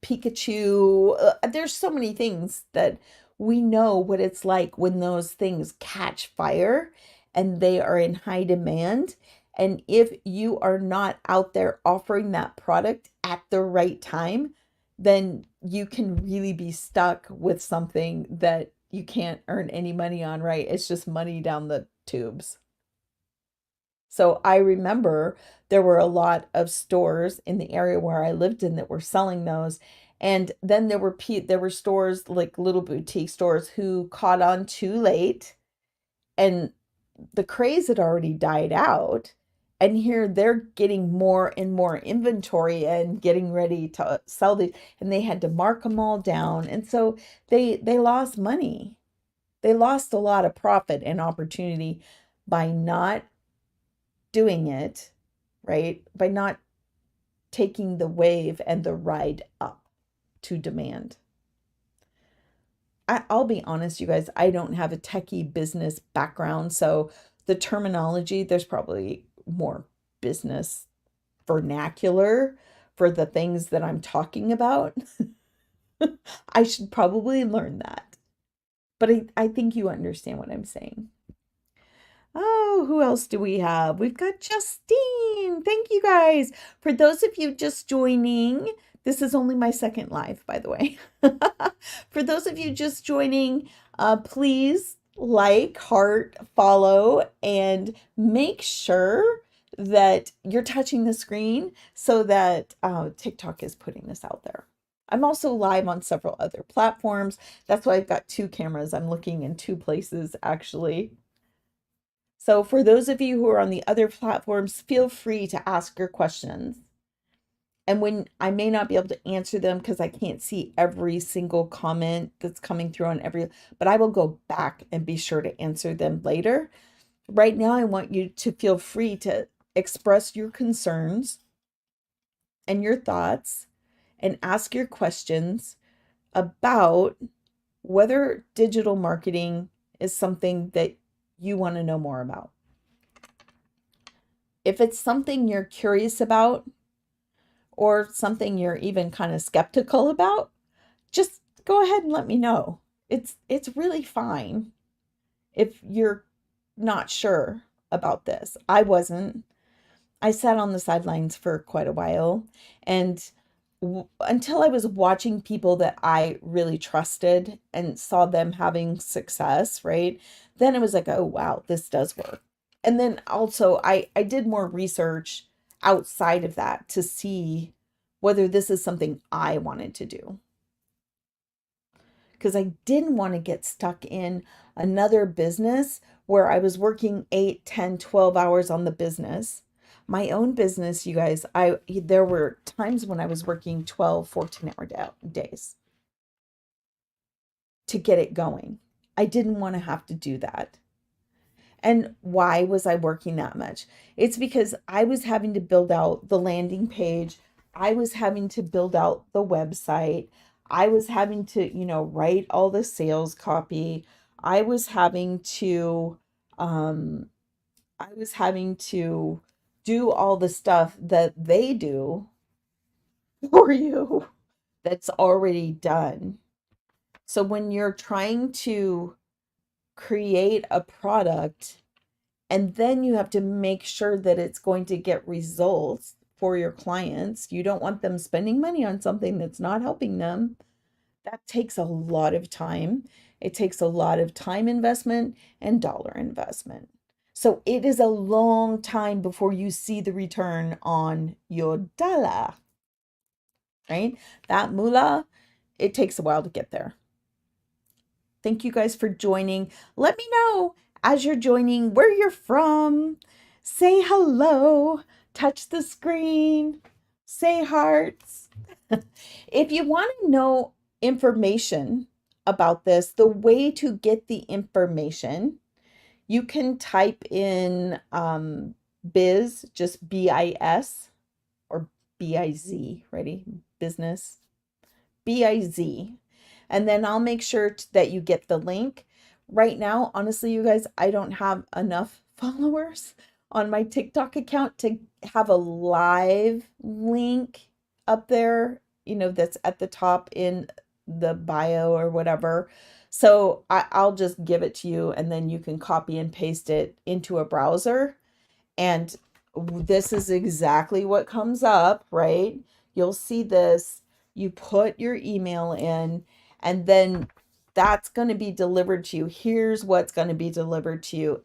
Pikachu, there's so many things that we know what it's like when those things catch fire and they are in high demand. And if you are not out there offering that product at the right time, then you can really be stuck with something that you can't earn any money on, right? It's just money down the tubes. So I remember there were a lot of stores in the area where I lived in that were selling those. And then there were stores like little boutique stores who caught on too late, and the craze had already died out. And here they're getting more and more inventory and getting ready to sell these, and they had to mark them all down. And so they lost money. They lost a lot of profit and opportunity by not doing it, right? By not taking the wave and the ride up to demand. I'll be honest, you guys, I don't have a techie business background, so the terminology, there's probably more business vernacular for the things that I'm talking about. I should probably learn that. But I think you understand what I'm saying. Oh, who else do we have? We've got Justine. Thank you guys. For those of you just joining, this is only my second live, by the way. For those of you just joining, please like, heart, follow, and make sure that you're touching the screen so that TikTok is putting this out there. I'm also live on several other platforms. That's why I've got two cameras. I'm looking in two places, actually. So for those of you who are on the other platforms, feel free to ask your questions. And when I may not be able to answer them because I can't see every single comment that's coming through on but I will go back and be sure to answer them later. Right now, I want you to feel free to express your concerns and your thoughts and ask your questions about whether digital marketing is something that you want to know more about. If it's something you're curious about or something you're even kind of skeptical about, just go ahead and let me know. It's really fine if you're not sure about this. I wasn't. I sat on the sidelines for quite a while, and until I was watching people that I really trusted and saw them having success, right? Then it was like, oh wow, this does work. And then also I did more research outside of that to see whether this is something I wanted to do. Because I didn't want to get stuck in another business where I was working 8, 10, 12 hours on the business. My own business, you guys, there were times when I was working 12, 14-hour days to get it going. I didn't want to have to do that. And why was I working that much? It's because I was having to build out the landing page. I was having to build out the website. I was having to, write all the sales copy. I was having to do all the stuff that they do for you that's already done. So when you're trying to create a product and then you have to make sure that it's going to get results for your clients, you don't want them spending money on something that's not helping them. That takes a lot of time. It takes a lot of time investment and dollar investment. So it is a long time before you see the return on your dollar, right? That moolah, it takes a while to get there. Thank you guys for joining. Let me know as you're joining where you're from. Say hello, touch the screen, say hearts. If you want to know information about this, the way to get the information, you can type in biz, just BIS or BIZ, ready? Business, BIZ. And then I'll make sure that you get the link. Right now, honestly, you guys, I don't have enough followers on my TikTok account to have a live link up there, that's at the top in the bio or whatever. So I'll just give it to you and then you can copy and paste it into a browser. And this is exactly what comes up, right? You'll see this. You put your email in and then that's going to be delivered to you. Here's what's going to be delivered to you.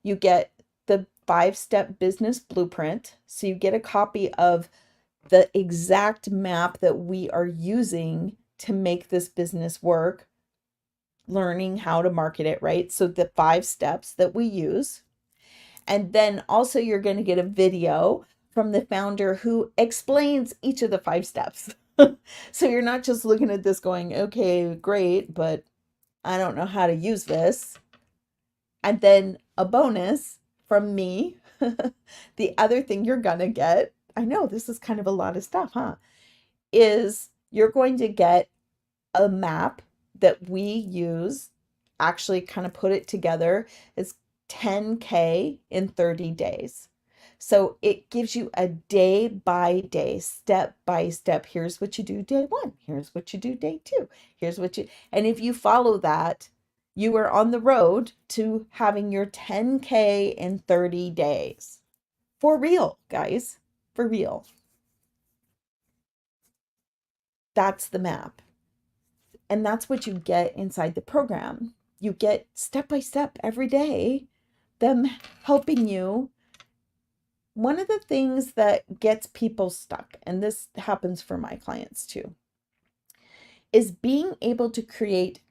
You get the 5-step business blueprint. So you get a copy of the exact map that we are using to make this business work, learning how to market it, right? So the 5 steps that we use. And then also you're going to get a video from the founder who explains each of the 5 steps. So you're not just looking at this going, okay, great, but I don't know how to use this. And then a bonus from me. The other thing you're going to get, I know this is kind of a lot of stuff, huh? Is you're going to get a map that we use, actually kind of put it together. It's 10K in 30 days. So it gives you a day by day, step by step. Here's what you do day one. Here's what you do day two. Here's what you, and if you follow that, you are on the road to having your 10K in 30 days. For real, guys. For real. That's the map. And that's what you get inside the program. You get step by step every day, them helping you. One of the things that gets people stuck, and this happens for my clients too, is being able to create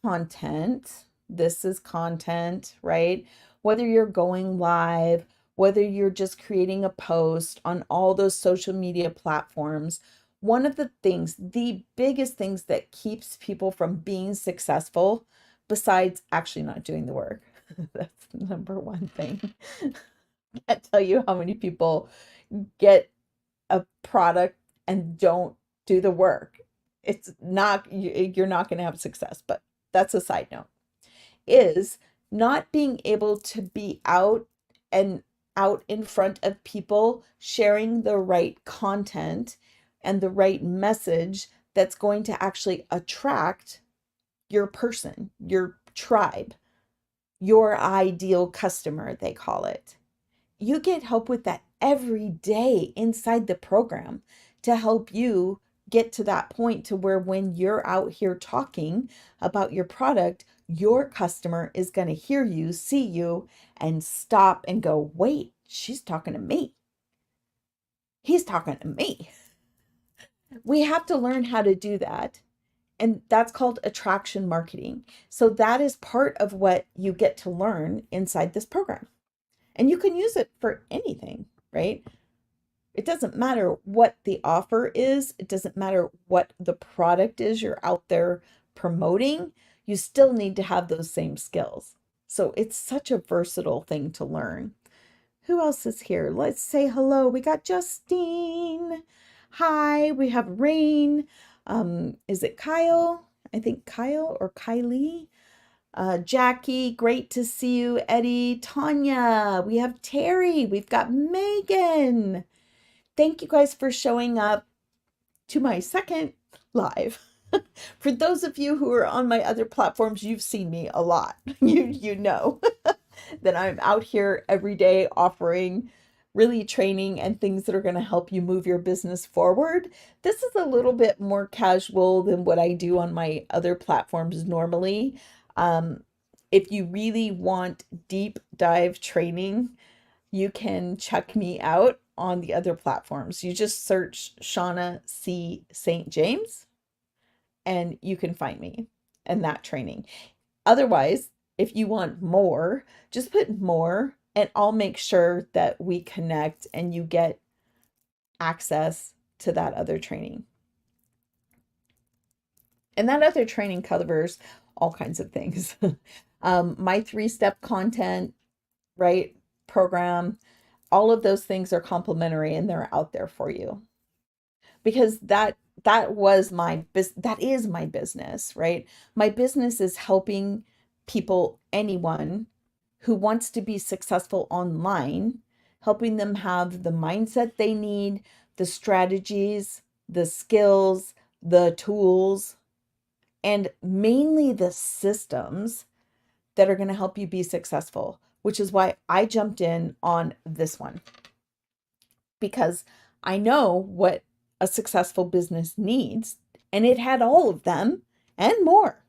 content. This is content, right? Whether you're going live, whether you're just creating a post on all those social media platforms, one of the things, the biggest things that keeps people from being successful, besides actually not doing the work, that's the number one thing. I can't tell you how many people get a product and don't do the work. It's not, you're not going to have success, but that's a side note. Is not being able to be out and out in front of people, sharing the right content and the right message that's going to actually attract your person, your tribe, your ideal customer, they call it. You get help with that every day inside the program to help you get to that point to where when you're out here talking about your product, your customer is going to hear you, see you, and stop and go, wait, she's talking to me. He's talking to me. We have to learn how to do that. And that's called attraction marketing. So that is part of what you get to learn inside this program. And you can use it for anything, right? It doesn't matter what the offer is. It doesn't matter what the product is you're out there promoting. You still need to have those same skills. So it's such a versatile thing to learn. Who else is here? Let's say hello. We got Justine. Hi. We have Rain. Is it Kyle? I think Kyle or Kylie. Jackie, great to see you. Eddie, Tanya, we have Terry, we've got Megan. Thank you guys for showing up to my second live. For those of you who are on my other platforms, you've seen me a lot. You know that I'm out here every day offering really training and things that are going to help you move your business forward. This is a little bit more casual than what I do on my other platforms normally. If you really want deep dive training, you can check me out on the other platforms. You just search Shauna C. St. James and you can find me and that training. Otherwise, if you want more, just put more and I'll make sure that we connect and you get access to that other training. And that other training covers all kinds of things. My 3-step content, right, program, all of those things are complimentary and they're out there for you. Because that is my business, right? My business is helping people, anyone who wants to be successful online, helping them have the mindset they need, the strategies, the skills, the tools, and mainly the systems that are going to help you be successful, which is why I jumped in on this one, because I know what a successful business needs, and it had all of them and more.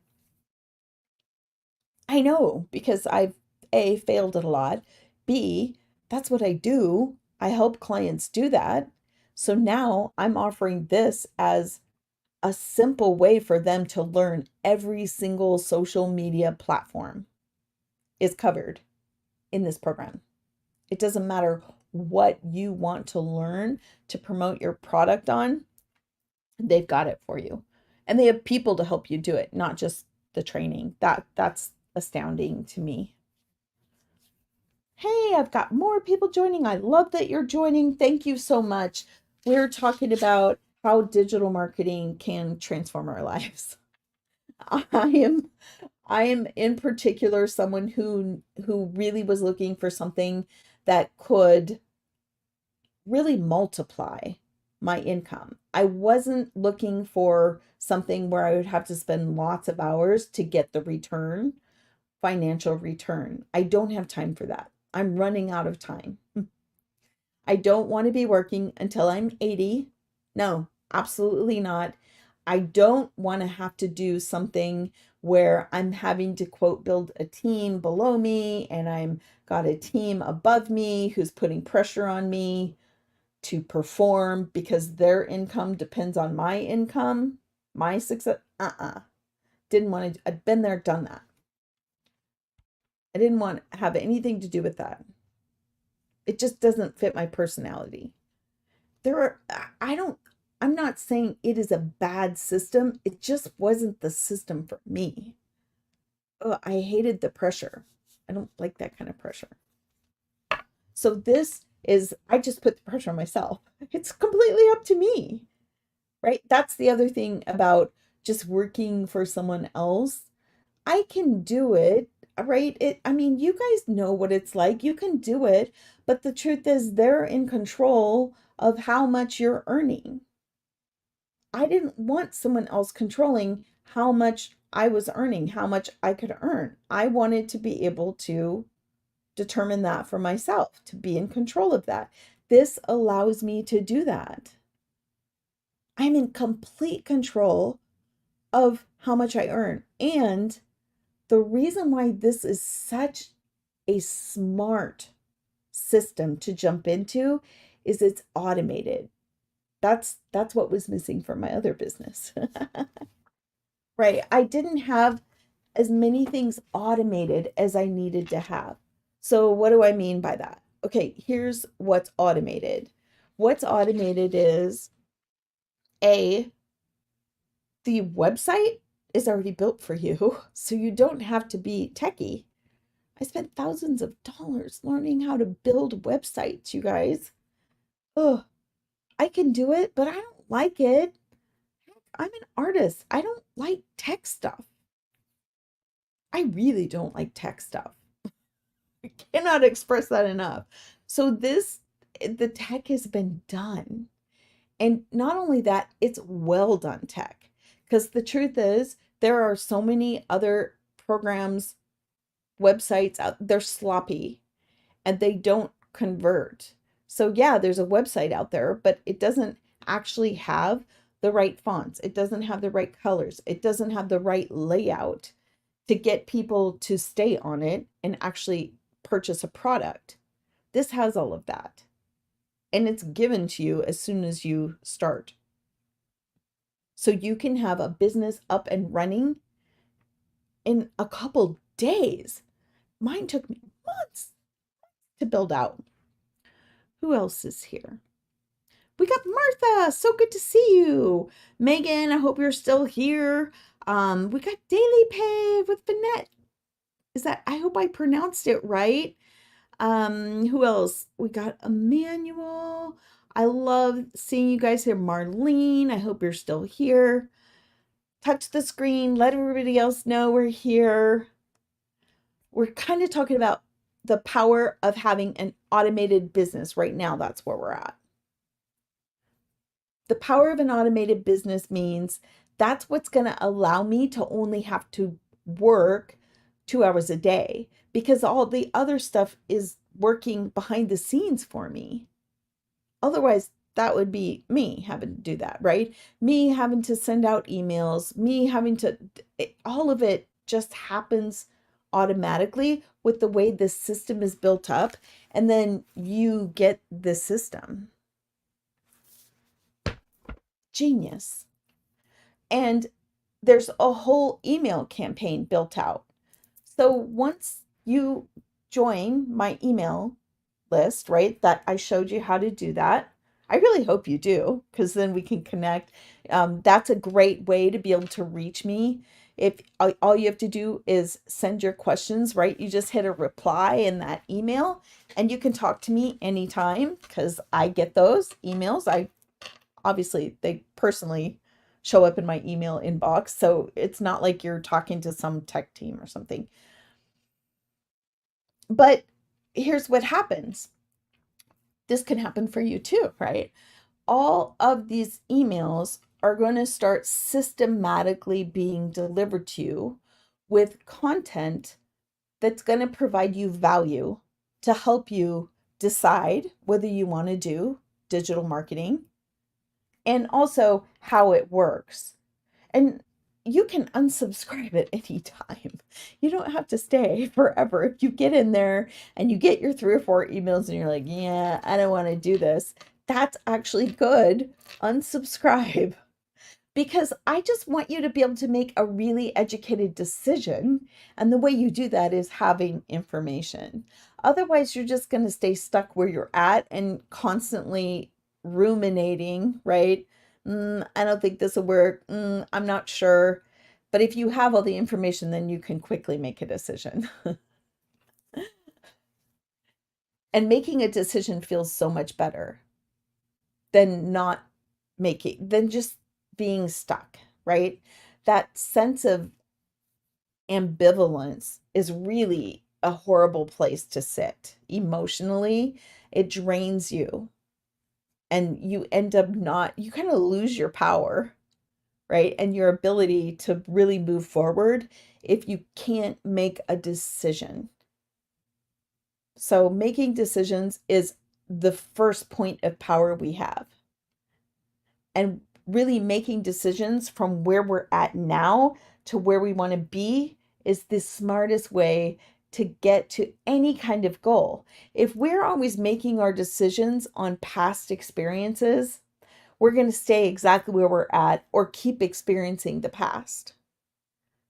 I know because I've A, failed at a lot, B, that's what I do. I help clients do that. So now I'm offering this as a simple way for them to learn every single social media platform is covered in this program. It doesn't matter what you want to learn to promote your product on, they've got it for you. And they have people to help you do it, not just the training. That's astounding to me. Hey, I've got more people joining. I love that you're joining. Thank you so much. We're talking about how digital marketing can transform our lives. I am I am in particular someone who really was looking for something that could really multiply my income. I wasn't looking for something where I would have to spend lots of hours to get the return, financial return. I don't have time for that. I'm running out of time. I don't want to be working until I'm 80. No, absolutely not. I don't want to have to do something where I'm having to quote build a team below me and I'm got a team above me who's putting pressure on me to perform because their income depends on my income, my success. Didn't want to, I'd been there, done that. I didn't want to have anything to do with that. It just doesn't fit my personality. There are, I don't, I'm not saying it is a bad system. It just wasn't the system for me. Oh, I hated the pressure. I don't like that kind of pressure. So this is, I just put the pressure on myself. It's completely up to me, right? That's the other thing about just working for someone else. I can do it, right? I mean, you guys know what it's like. You can do it, but the truth is they're in control of how much you're earning. I didn't want someone else controlling how much I was earning, how much I could earn. I wanted to be able to determine that for myself, to be in control of that. This allows me to do that. I'm in complete control of how much I earn. And the reason why this is such a smart system to jump into is it's automated. That's what was missing from my other business. Right. I didn't have as many things automated as I needed to have. So what do I mean by that? Okay, here's what's automated. What's automated is A, the website is already built for you, so you don't have to be techie. I spent thousands of dollars learning how to build websites, you guys. Oh, I can do it, but I don't like it. I'm an artist. I don't like tech stuff. I really don't like tech stuff. I cannot express that enough. So the tech has been done. And not only that, it's well done tech. Because the truth is, there are so many other programs, websites out, they're sloppy and they don't convert. So yeah, there's a website out there, but it doesn't actually have the right fonts. It doesn't have the right colors. It doesn't have the right layout to get people to stay on it and actually purchase a product. This has all of that. And it's given to you as soon as you start. So you can have a business up and running in a couple days. Mine took me months to build out. Who else is here? We got Martha. So good to see you. Megan, I hope you're still here. We got Daily Pay with Finette. Is that, I hope I pronounced it right. Who else? We got Emmanuel. I love seeing you guys here. Marlene, I hope you're still here. Touch the screen, let everybody else know we're here. We're kind of talking about the power of having an automated business right now. That's where we're at. The power of an automated business means that's what's going to allow me to only have to work 2 hours a day because all the other stuff is working behind the scenes for me. Otherwise, that would be me having to do that, right? Me having to send out emails, me having to, all of it just happens automatically with the way this system is built up. And then you get the system. Genius. And there's a whole email campaign built out. So once you join my email list, right, that I showed you how to do that, I really hope you do, because then we can connect. That's a great way to be able to reach me If all you have to do is send your questions, right? You just hit a reply in that email and you can talk to me anytime because I get those emails. I obviously they personally show up in my email inbox. So it's not like you're talking to some tech team or something. But here's what happens. This can happen for you too, right? All of these emails are going to start systematically being delivered to you with content that's going to provide you value to help you decide whether you want to do digital marketing and also how it works. And you can unsubscribe at any time. You don't have to stay forever. If you get in there and you get your 3 or 4 emails and you're like, yeah, I don't want to do this, that's actually good. Unsubscribe. Because I just want you to be able to make a really educated decision. And the way you do that is having information. Otherwise, you're just going to stay stuck where you're at and constantly ruminating, right? I don't think this will work. I'm not sure. But if you have all the information, then you can quickly make a decision. And making a decision feels so much better than not than just being stuck, right? That sense of ambivalence is really a horrible place to sit emotionally. It drains you and you end up you kind of lose your power, right? And your ability to really move forward if you can't make a decision. So making decisions is the first point of power we have. And really making decisions from where we're at now to where we want to be is the smartest way to get to any kind of goal. If we're always making our decisions on past experiences, we're going to stay exactly where we're at or keep experiencing the past.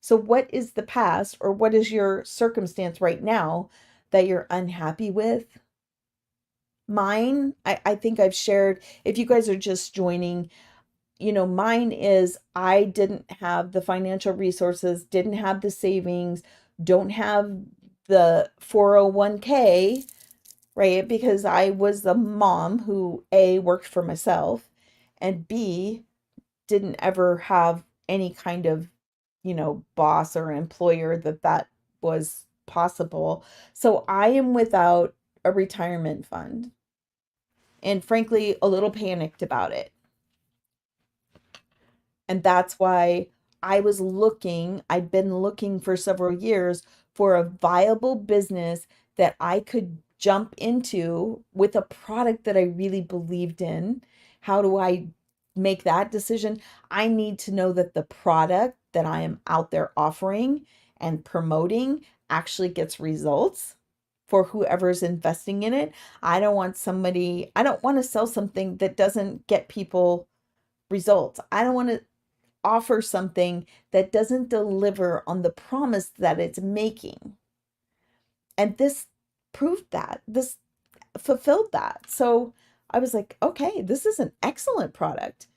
So, what is the past or what is your circumstance right now that you're unhappy with? Mine, I think I've shared, if you guys are just joining, mine is I didn't have the financial resources, didn't have the savings, don't have the 401k, right? Because I was the mom who A, worked for myself, and B, didn't ever have any kind of, boss or employer that was possible. So I am without a retirement fund and frankly, a little panicked about it. And that's why I'd been looking for several years for a viable business that I could jump into with a product that I really believed in. How do I make that decision? I need to know that the product that I am out there offering and promoting actually gets results for whoever's investing in it. I don't want to sell something that doesn't get people results. I don't want to offer something that doesn't deliver on the promise that it's making. And this proved that. This fulfilled that. So I was like, okay, this is an excellent product.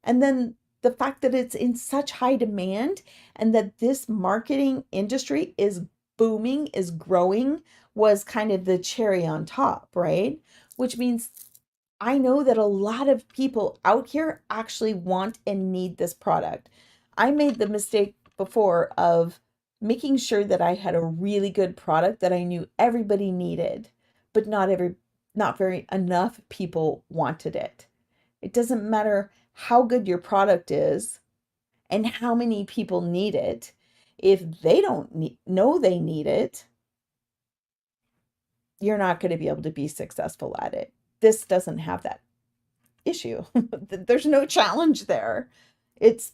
And then the fact that it's in such high demand and that this marketing industry is booming, is growing, was kind of the cherry on top, right? Which means I know that a lot of people out here actually want and need this product. I made the mistake before of making sure that I had a really good product that I knew everybody needed, but not very enough people wanted it. It doesn't matter how good your product is and how many people need it. If they don't know they need it, you're not going to be able to be successful at it. This doesn't have that issue. There's no challenge there. It's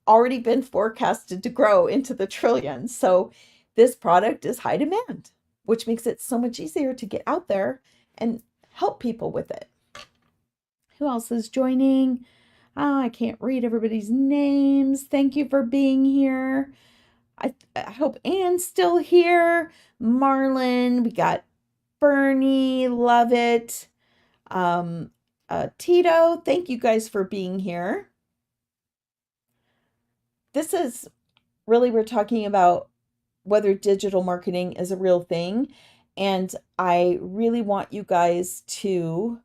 already been forecasted to grow into the trillions. So this product is high demand, which makes it so much easier to get out there and help people with it. Who else is joining? Oh, I can't read everybody's names. Thank you for being here. I hope Anne's still here. Marlon, we got Bernie, love it. Tito, thank you guys for being here. This is really we're talking about whether digital marketing is a real thing. And I really want you guys to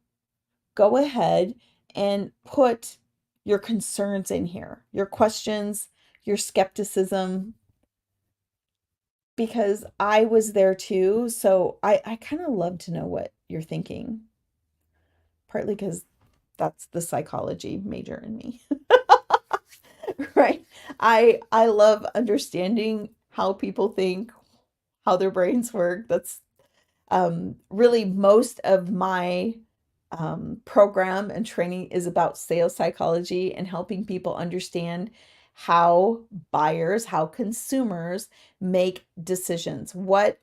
go ahead and put your concerns in here, your questions, your skepticism, because I was there too. So I kind of love to know what you're thinking, partly because that's the psychology major in me. Right? I love understanding how people think, how their brains work. That's really most of my program and training is about sales psychology and helping people understand how buyers, how consumers make decisions. What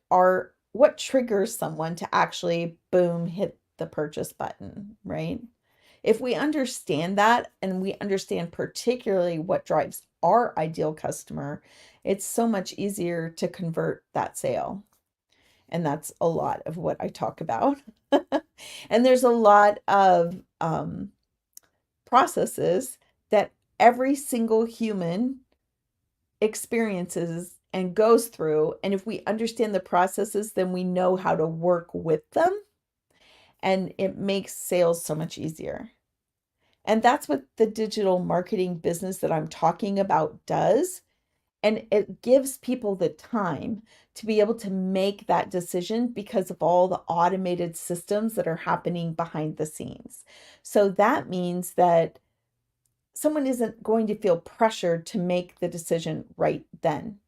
triggers someone to actually boom, hit the purchase button, right? If we understand that and we understand particularly what drives our ideal customer, it's so much easier to convert that sale. And that's a lot of what I talk about. And there's a lot of processes that every single human experiences and goes through. And if we understand the processes, then we know how to work with them. And it makes sales so much easier. And that's what the digital marketing business that I'm talking about does. And it gives people the time to be able to make that decision because of all the automated systems that are happening behind the scenes. So that means that someone isn't going to feel pressured to make the decision right then.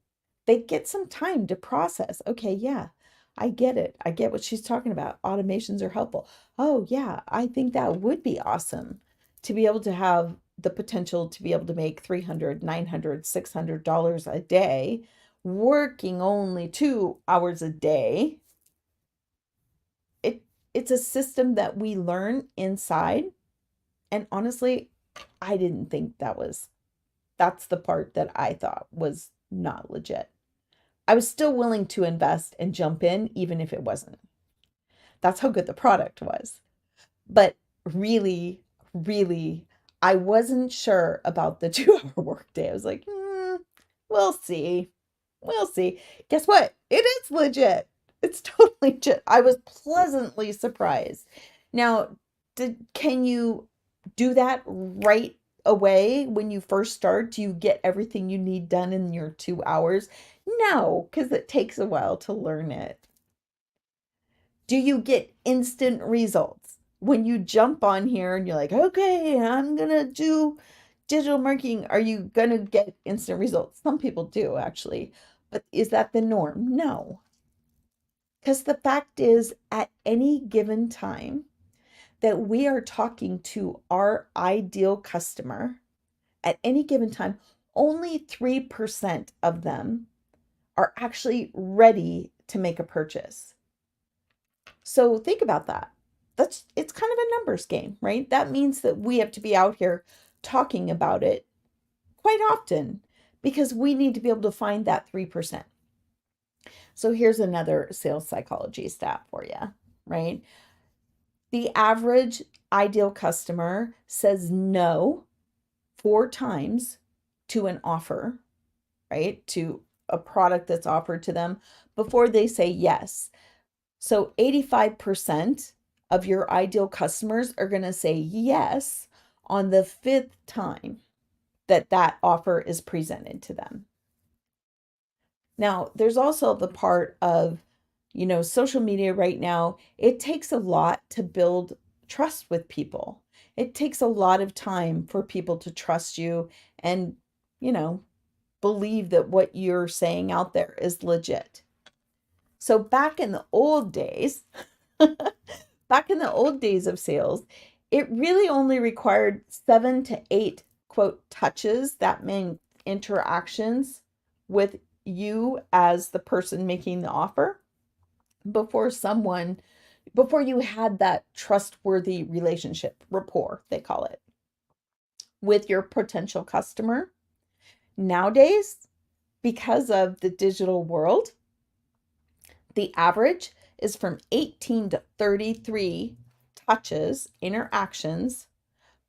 They get some time to process. Okay, yeah, I get it. I get what she's talking about. Automations are helpful. Oh, yeah, I think that would be awesome to be able to have the potential to be able to make 300, 900, $600 a day, working only 2 hours a day. It it's a system that we learn inside. And honestly, I didn't think that's the part that I thought was not legit. I was still willing to invest and jump in, even if it wasn't. That's how good the product was. But really, really, I wasn't sure about the 2 hour workday. I was like, we'll see. We'll see. Guess what? It is legit. It's totally legit. I was pleasantly surprised. Now, can you do that right away when you first start? Do you get everything you need done in your 2 hours? No, because it takes a while to learn it. Do you get instant results? When you jump on here and you're like, okay, I'm gonna do digital marketing, are you gonna get instant results? Some people do actually, but is that the norm? No. Because the fact is, at any given time that we are talking to our ideal customer, at any given time, only 3% of them are actually ready to make a purchase. So think about that. It's kind of a numbers game, right? That means that we have to be out here talking about it quite often because we need to be able to find that 3%. So here's another sales psychology stat for you, right? The average ideal customer says no 4 times to an offer, right? To a product that's offered to them before they say yes. So 85% of your ideal customers are going to say yes on the fifth time that that offer is presented to them. Now, there's also the part of, social media right now, it takes a lot to build trust with people. It takes a lot of time for people to trust you and, you know, believe that what you're saying out there is legit. So back in the old days, back in the old days of sales, it really only required 7 to 8 quote touches, that meant interactions with you as the person making the offer before before you had that trustworthy relationship, rapport, they call it, with your potential customer. Nowadays, because of the digital world, the average is from 18 to 33 touches, interactions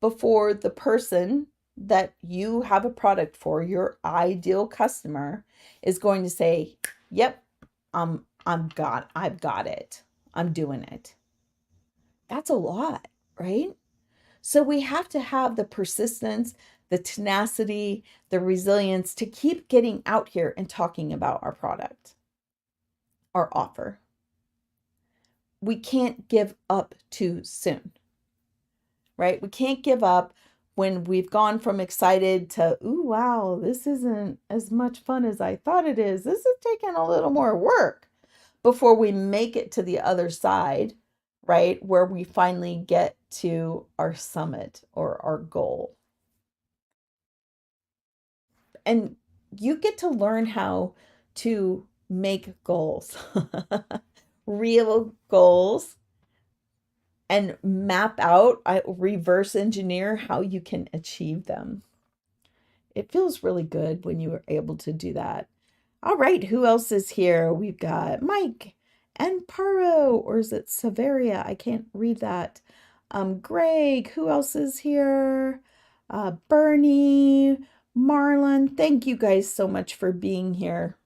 before the person that you have a product for, your ideal customer is going to say, "Yep, I've got it. I'm doing it." That's a lot, right? So we have to have the persistence, the tenacity, the resilience to keep getting out here and talking about our product, our offer. We can't give up too soon, right? We can't give up when we've gone from excited to, ooh, wow, this isn't as much fun as I thought it is. This is taking a little more work before we make it to the other side, right? Where we finally get to our summit or our goal. And you get to learn how to make goals, real goals, and map out, reverse engineer how you can achieve them. It feels really good when you are able to do that. All right, who else is here? We've got Mike and Paro, or is it Severia? I can't read that. Greg, who else is here? Bernie, Marlon, thank you guys so much for being here.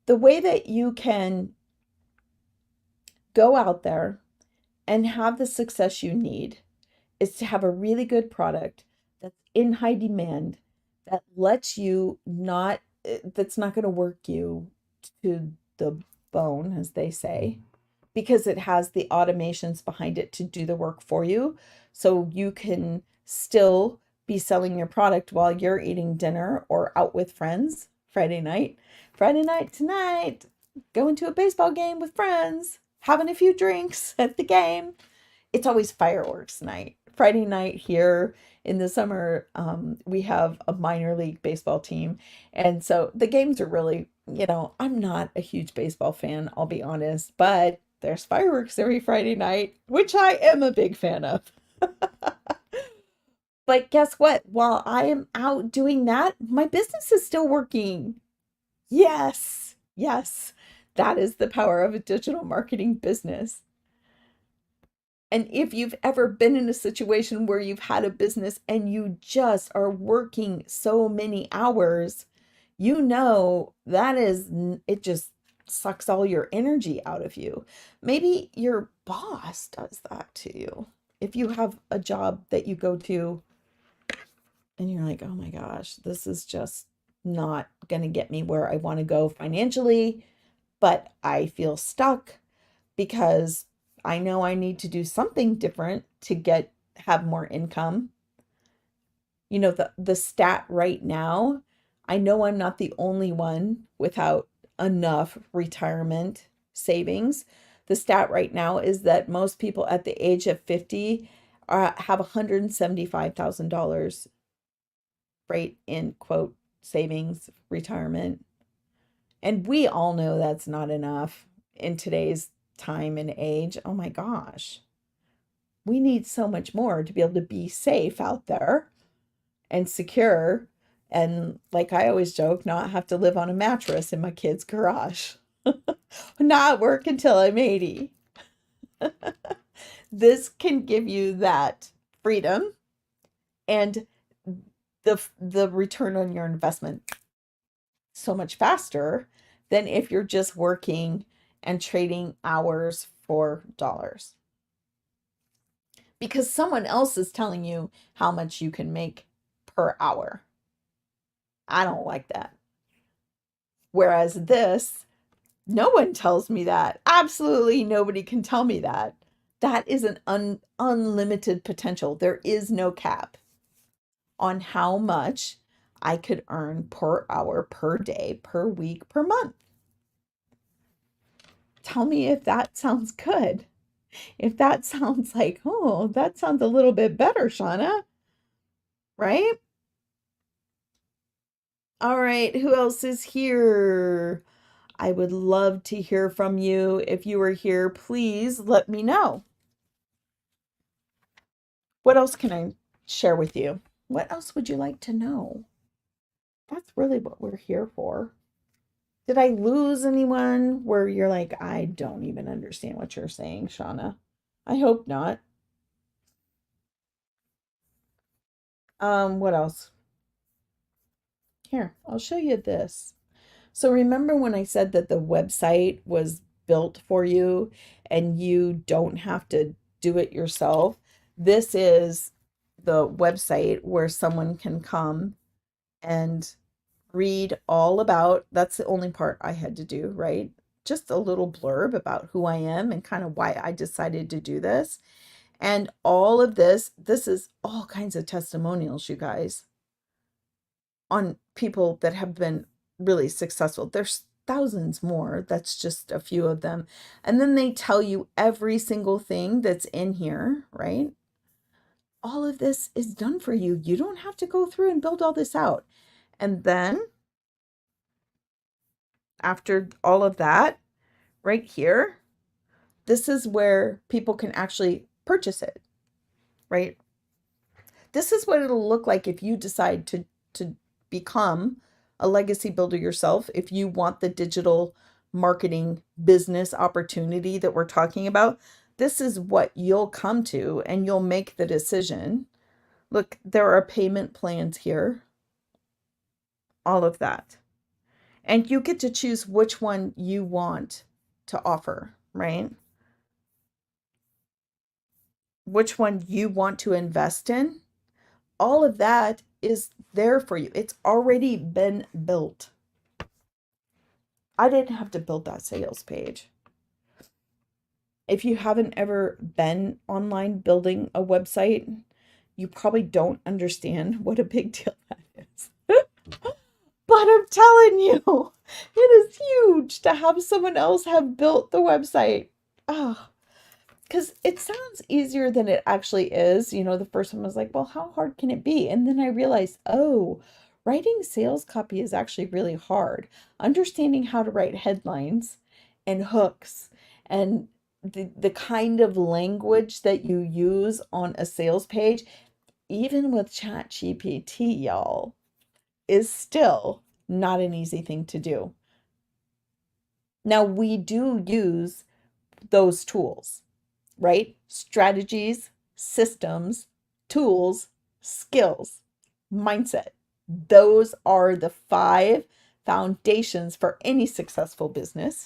The way that you can go out there and have the success you need is to have a really good product that's in high demand, that lets you not, that's not going to work you to the bone, as they say, because it has the automations behind it to do the work for you. So you can still be selling your product while you're eating dinner or out with friends Friday night. Friday night tonight, going to a baseball game with friends, having a few drinks at the game. It's always fireworks night. Friday night here in the summer, we have a minor league baseball team. And so the games are really, I'm not a huge baseball fan, I'll be honest, but there's fireworks every Friday night, which I am a big fan of. But guess what? While I am out doing that, my business is still working. Yes, yes, that is the power of a digital marketing business. And if you've ever been in a situation where you've had a business and you just are working so many hours, it just sucks all your energy out of you. Maybe your boss does that to you. If you have a job that you go to and you're like, oh my gosh, this is just not going to get me where I want to go financially, but I feel stuck because I know I need to do something different to have more income. The stat right now, I know I'm not the only one without enough retirement savings. The stat right now is that most people at the age of 50 have $175,000, right, in quote savings, retirement. And we all know that's not enough in today's time and age. Oh my gosh. We need so much more to be able to be safe out there and secure. And like I always joke, not have to live on a mattress in my kid's garage, not work until I'm 80. This can give you that freedom and the return on your investment so much faster than if you're just working and trading hours for dollars. Because someone else is telling you how much you can make per hour. I don't like that. Whereas this, no one tells me that. Absolutely nobody can tell me that. That is an unlimited potential. There is no cap on how much I could earn per hour, per day, per week, per month. Tell me if that sounds good. If that sounds like, oh, that sounds a little bit better, Shauna, right? All right, who else is here? I would love to hear from you. If you are here, please let me know. What else can I share with you? What else would you like to know? That's really what we're here for. Did I lose anyone where you're like, I don't even understand what you're saying, Shauna? I hope not. What else? Here, I'll show you this. So remember when I said that the website was built for you and you don't have to do it yourself? This is the website where someone can come and read all about, that's the only part I had to do, right? Just a little blurb about who I am and kind of why I decided to do this. And all of this is all kinds of testimonials, you guys, on people that have been really successful. There's thousands more. That's just a few of them. And then they tell you every single thing that's in here, right? All of this is done for you. You don't have to go through and build all this out. And then after all of that, right here, this is where people can actually purchase it, right? This is what it'll look like if you decide to become a legacy builder yourself. If you want the digital marketing business opportunity that we're talking about, this is what you'll come to and you'll make the decision. Look, there are payment plans here, all of that. And you get to choose which one you want to offer, right? Which one you want to invest in. All of that is there for you. It's already been built. I didn't have to build that sales page. If you haven't ever been online building a website, you probably don't understand what a big deal that is. But I'm telling you, it is huge to have someone else have built the website. Oh, because it sounds easier than it actually is. You know, the first one was like, well, how hard can it be? And then I realized, oh, writing sales copy is actually really hard. Understanding how to write headlines and hooks and the kind of language that you use on a sales page, even with ChatGPT, y'all, is still not an easy thing to do. Now, we do use those tools, right? Strategies, systems, tools, skills, mindset. Those are the 5 foundations for any successful business.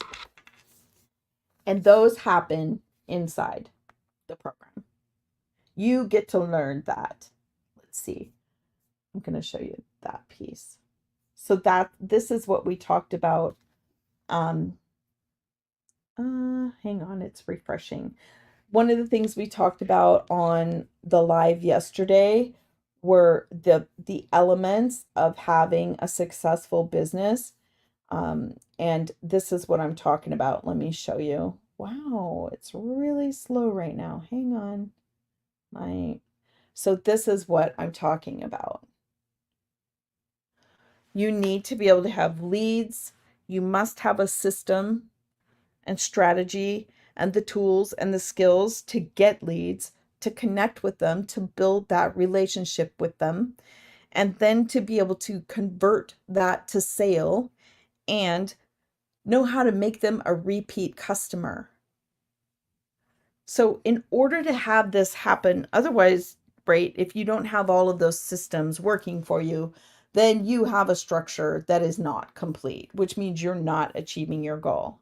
And those happen inside the program. You get to learn that. Let's see. I'm going to show you that piece. So this is what we talked about. Hang on, it's refreshing. One of the things we talked about on the live yesterday were the elements of having a successful business. And this is what I'm talking about. Let me show you. Wow, it's really slow right now. Hang on. So this is what I'm talking about. You need to be able to have leads. You must have a system and strategy and the tools and the skills to get leads, to connect with them, to build that relationship with them, and then to be able to convert that to sale and know how to make them a repeat customer. So in order to have this happen, otherwise, right, if you don't have all of those systems working for you, then you have a structure that is not complete, which means you're not achieving your goal.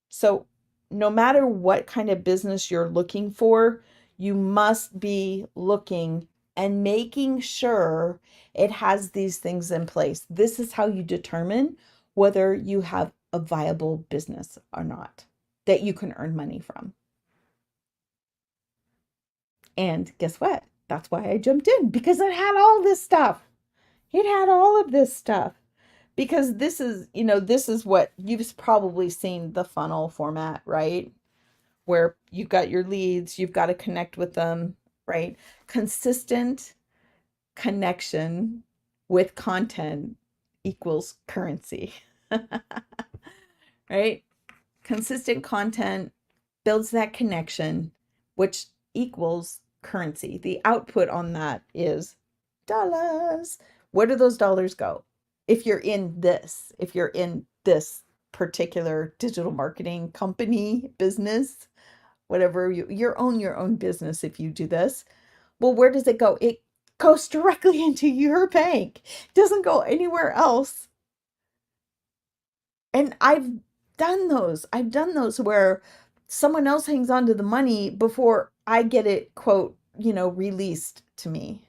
So no matter what kind of business you're looking for, you must be looking and making sure it has these things in place. This is how you determine whether you have a viable business or not that you can earn money from. And guess what? That's why I jumped in, because it had all this stuff. It had all of this stuff. Because this is, this is what you've probably seen the funnel format, right? Where you've got your leads, you've got to connect with them, right? Consistent connection with content equals currency, right? Consistent content builds that connection, which equals currency. The output on that is dollars. Where do those dollars go? If you're in this particular digital marketing company, business, whatever, you own your own business if you do this. Well, where does it go? It goes directly into your bank. It doesn't go anywhere else. And I've done those. I've done those where someone else hangs on to the money before I get it, quote, released to me.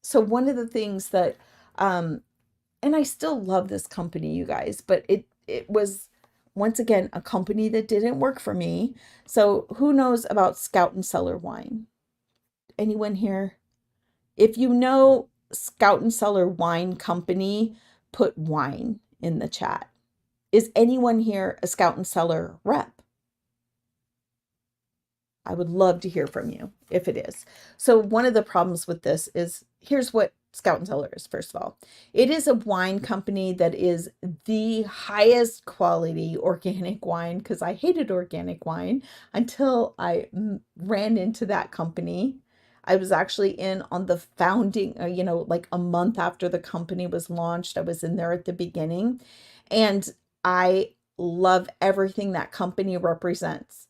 So one of the things that and I still love this company, you guys, but it was once again a company that didn't work for me. So who knows about Scout and Cellar wine? Anyone here? If you know Scout and Cellar Wine Company, put wine in the chat. Is anyone here a Scout and Cellar rep? I would love to hear from you if it is. So one of the problems with this is, here's what Scout and Cellar is, first of all. It is a wine company that is the highest quality organic wine, because I hated organic wine until I ran into that company. I was actually in on the founding, like a month after the company was launched. I was in there at the beginning, and I love everything that company represents.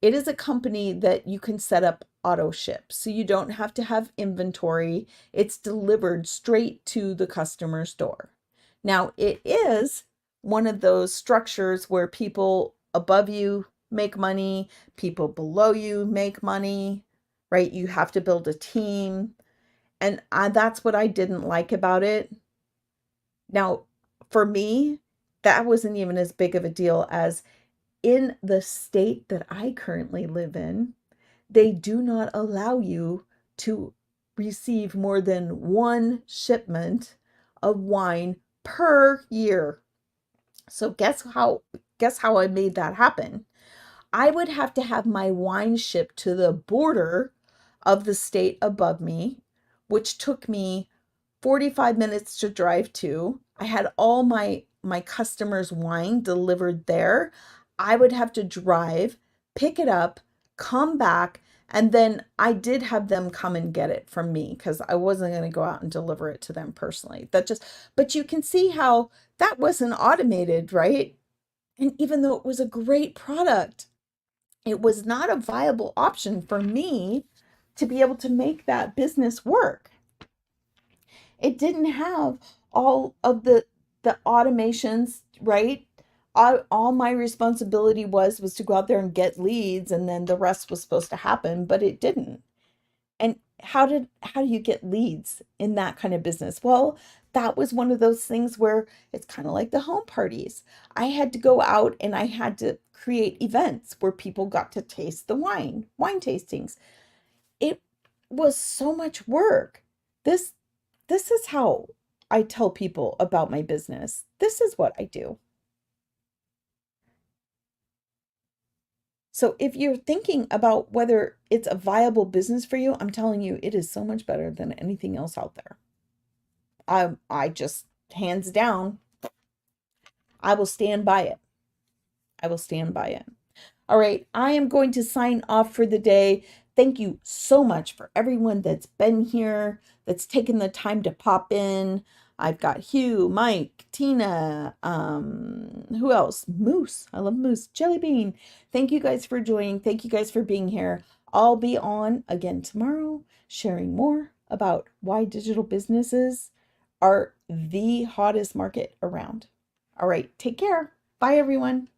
It is a company that you can set up auto ship, so you don't have to have inventory. It's delivered straight to the customer's door. Now, it is one of those structures where people above you make money, people below you make money, right? You have to build a team. And that's what I didn't like about it. Now, for me, that wasn't even as big of a deal as in the state that I currently live in, they do not allow you to receive more than one shipment of wine per year. So guess how I made that happen? I would have to have my wine shipped to the border of the state above me, which took me 45 minutes to drive to. I had all my customers' wine delivered there. I would have to drive, pick it up, come back, and then I did have them come and get it from me because I wasn't going to go out and deliver it to them personally. But you can see how that wasn't automated, right? And even though it was a great product, it was not a viable option for me to be able to make that business work. It didn't have all of the automations, right? All my responsibility was to go out there and get leads, and then the rest was supposed to happen, but it didn't. And how do you get leads in that kind of business? Well, that was one of those things where it's kind of like the home parties. I had to go out and I had to create events where people got to taste the wine tastings. It was so much work. This is how I tell people about my business. This is what I do. So if you're thinking about whether it's a viable business for you, I'm telling you, it is so much better than anything else out there. I just, hands down, I will stand by it. I will stand by it. All right, I am going to sign off for the day. Thank you so much for everyone that's been here, that's taken the time to pop in. I've got Hugh, Mike, Tina, who else? Moose. I love Moose. Jelly Bean. Thank you guys for joining. Thank you guys for being here. I'll be on again tomorrow, sharing more about why digital businesses are the hottest market around. All right, take care. Bye, everyone.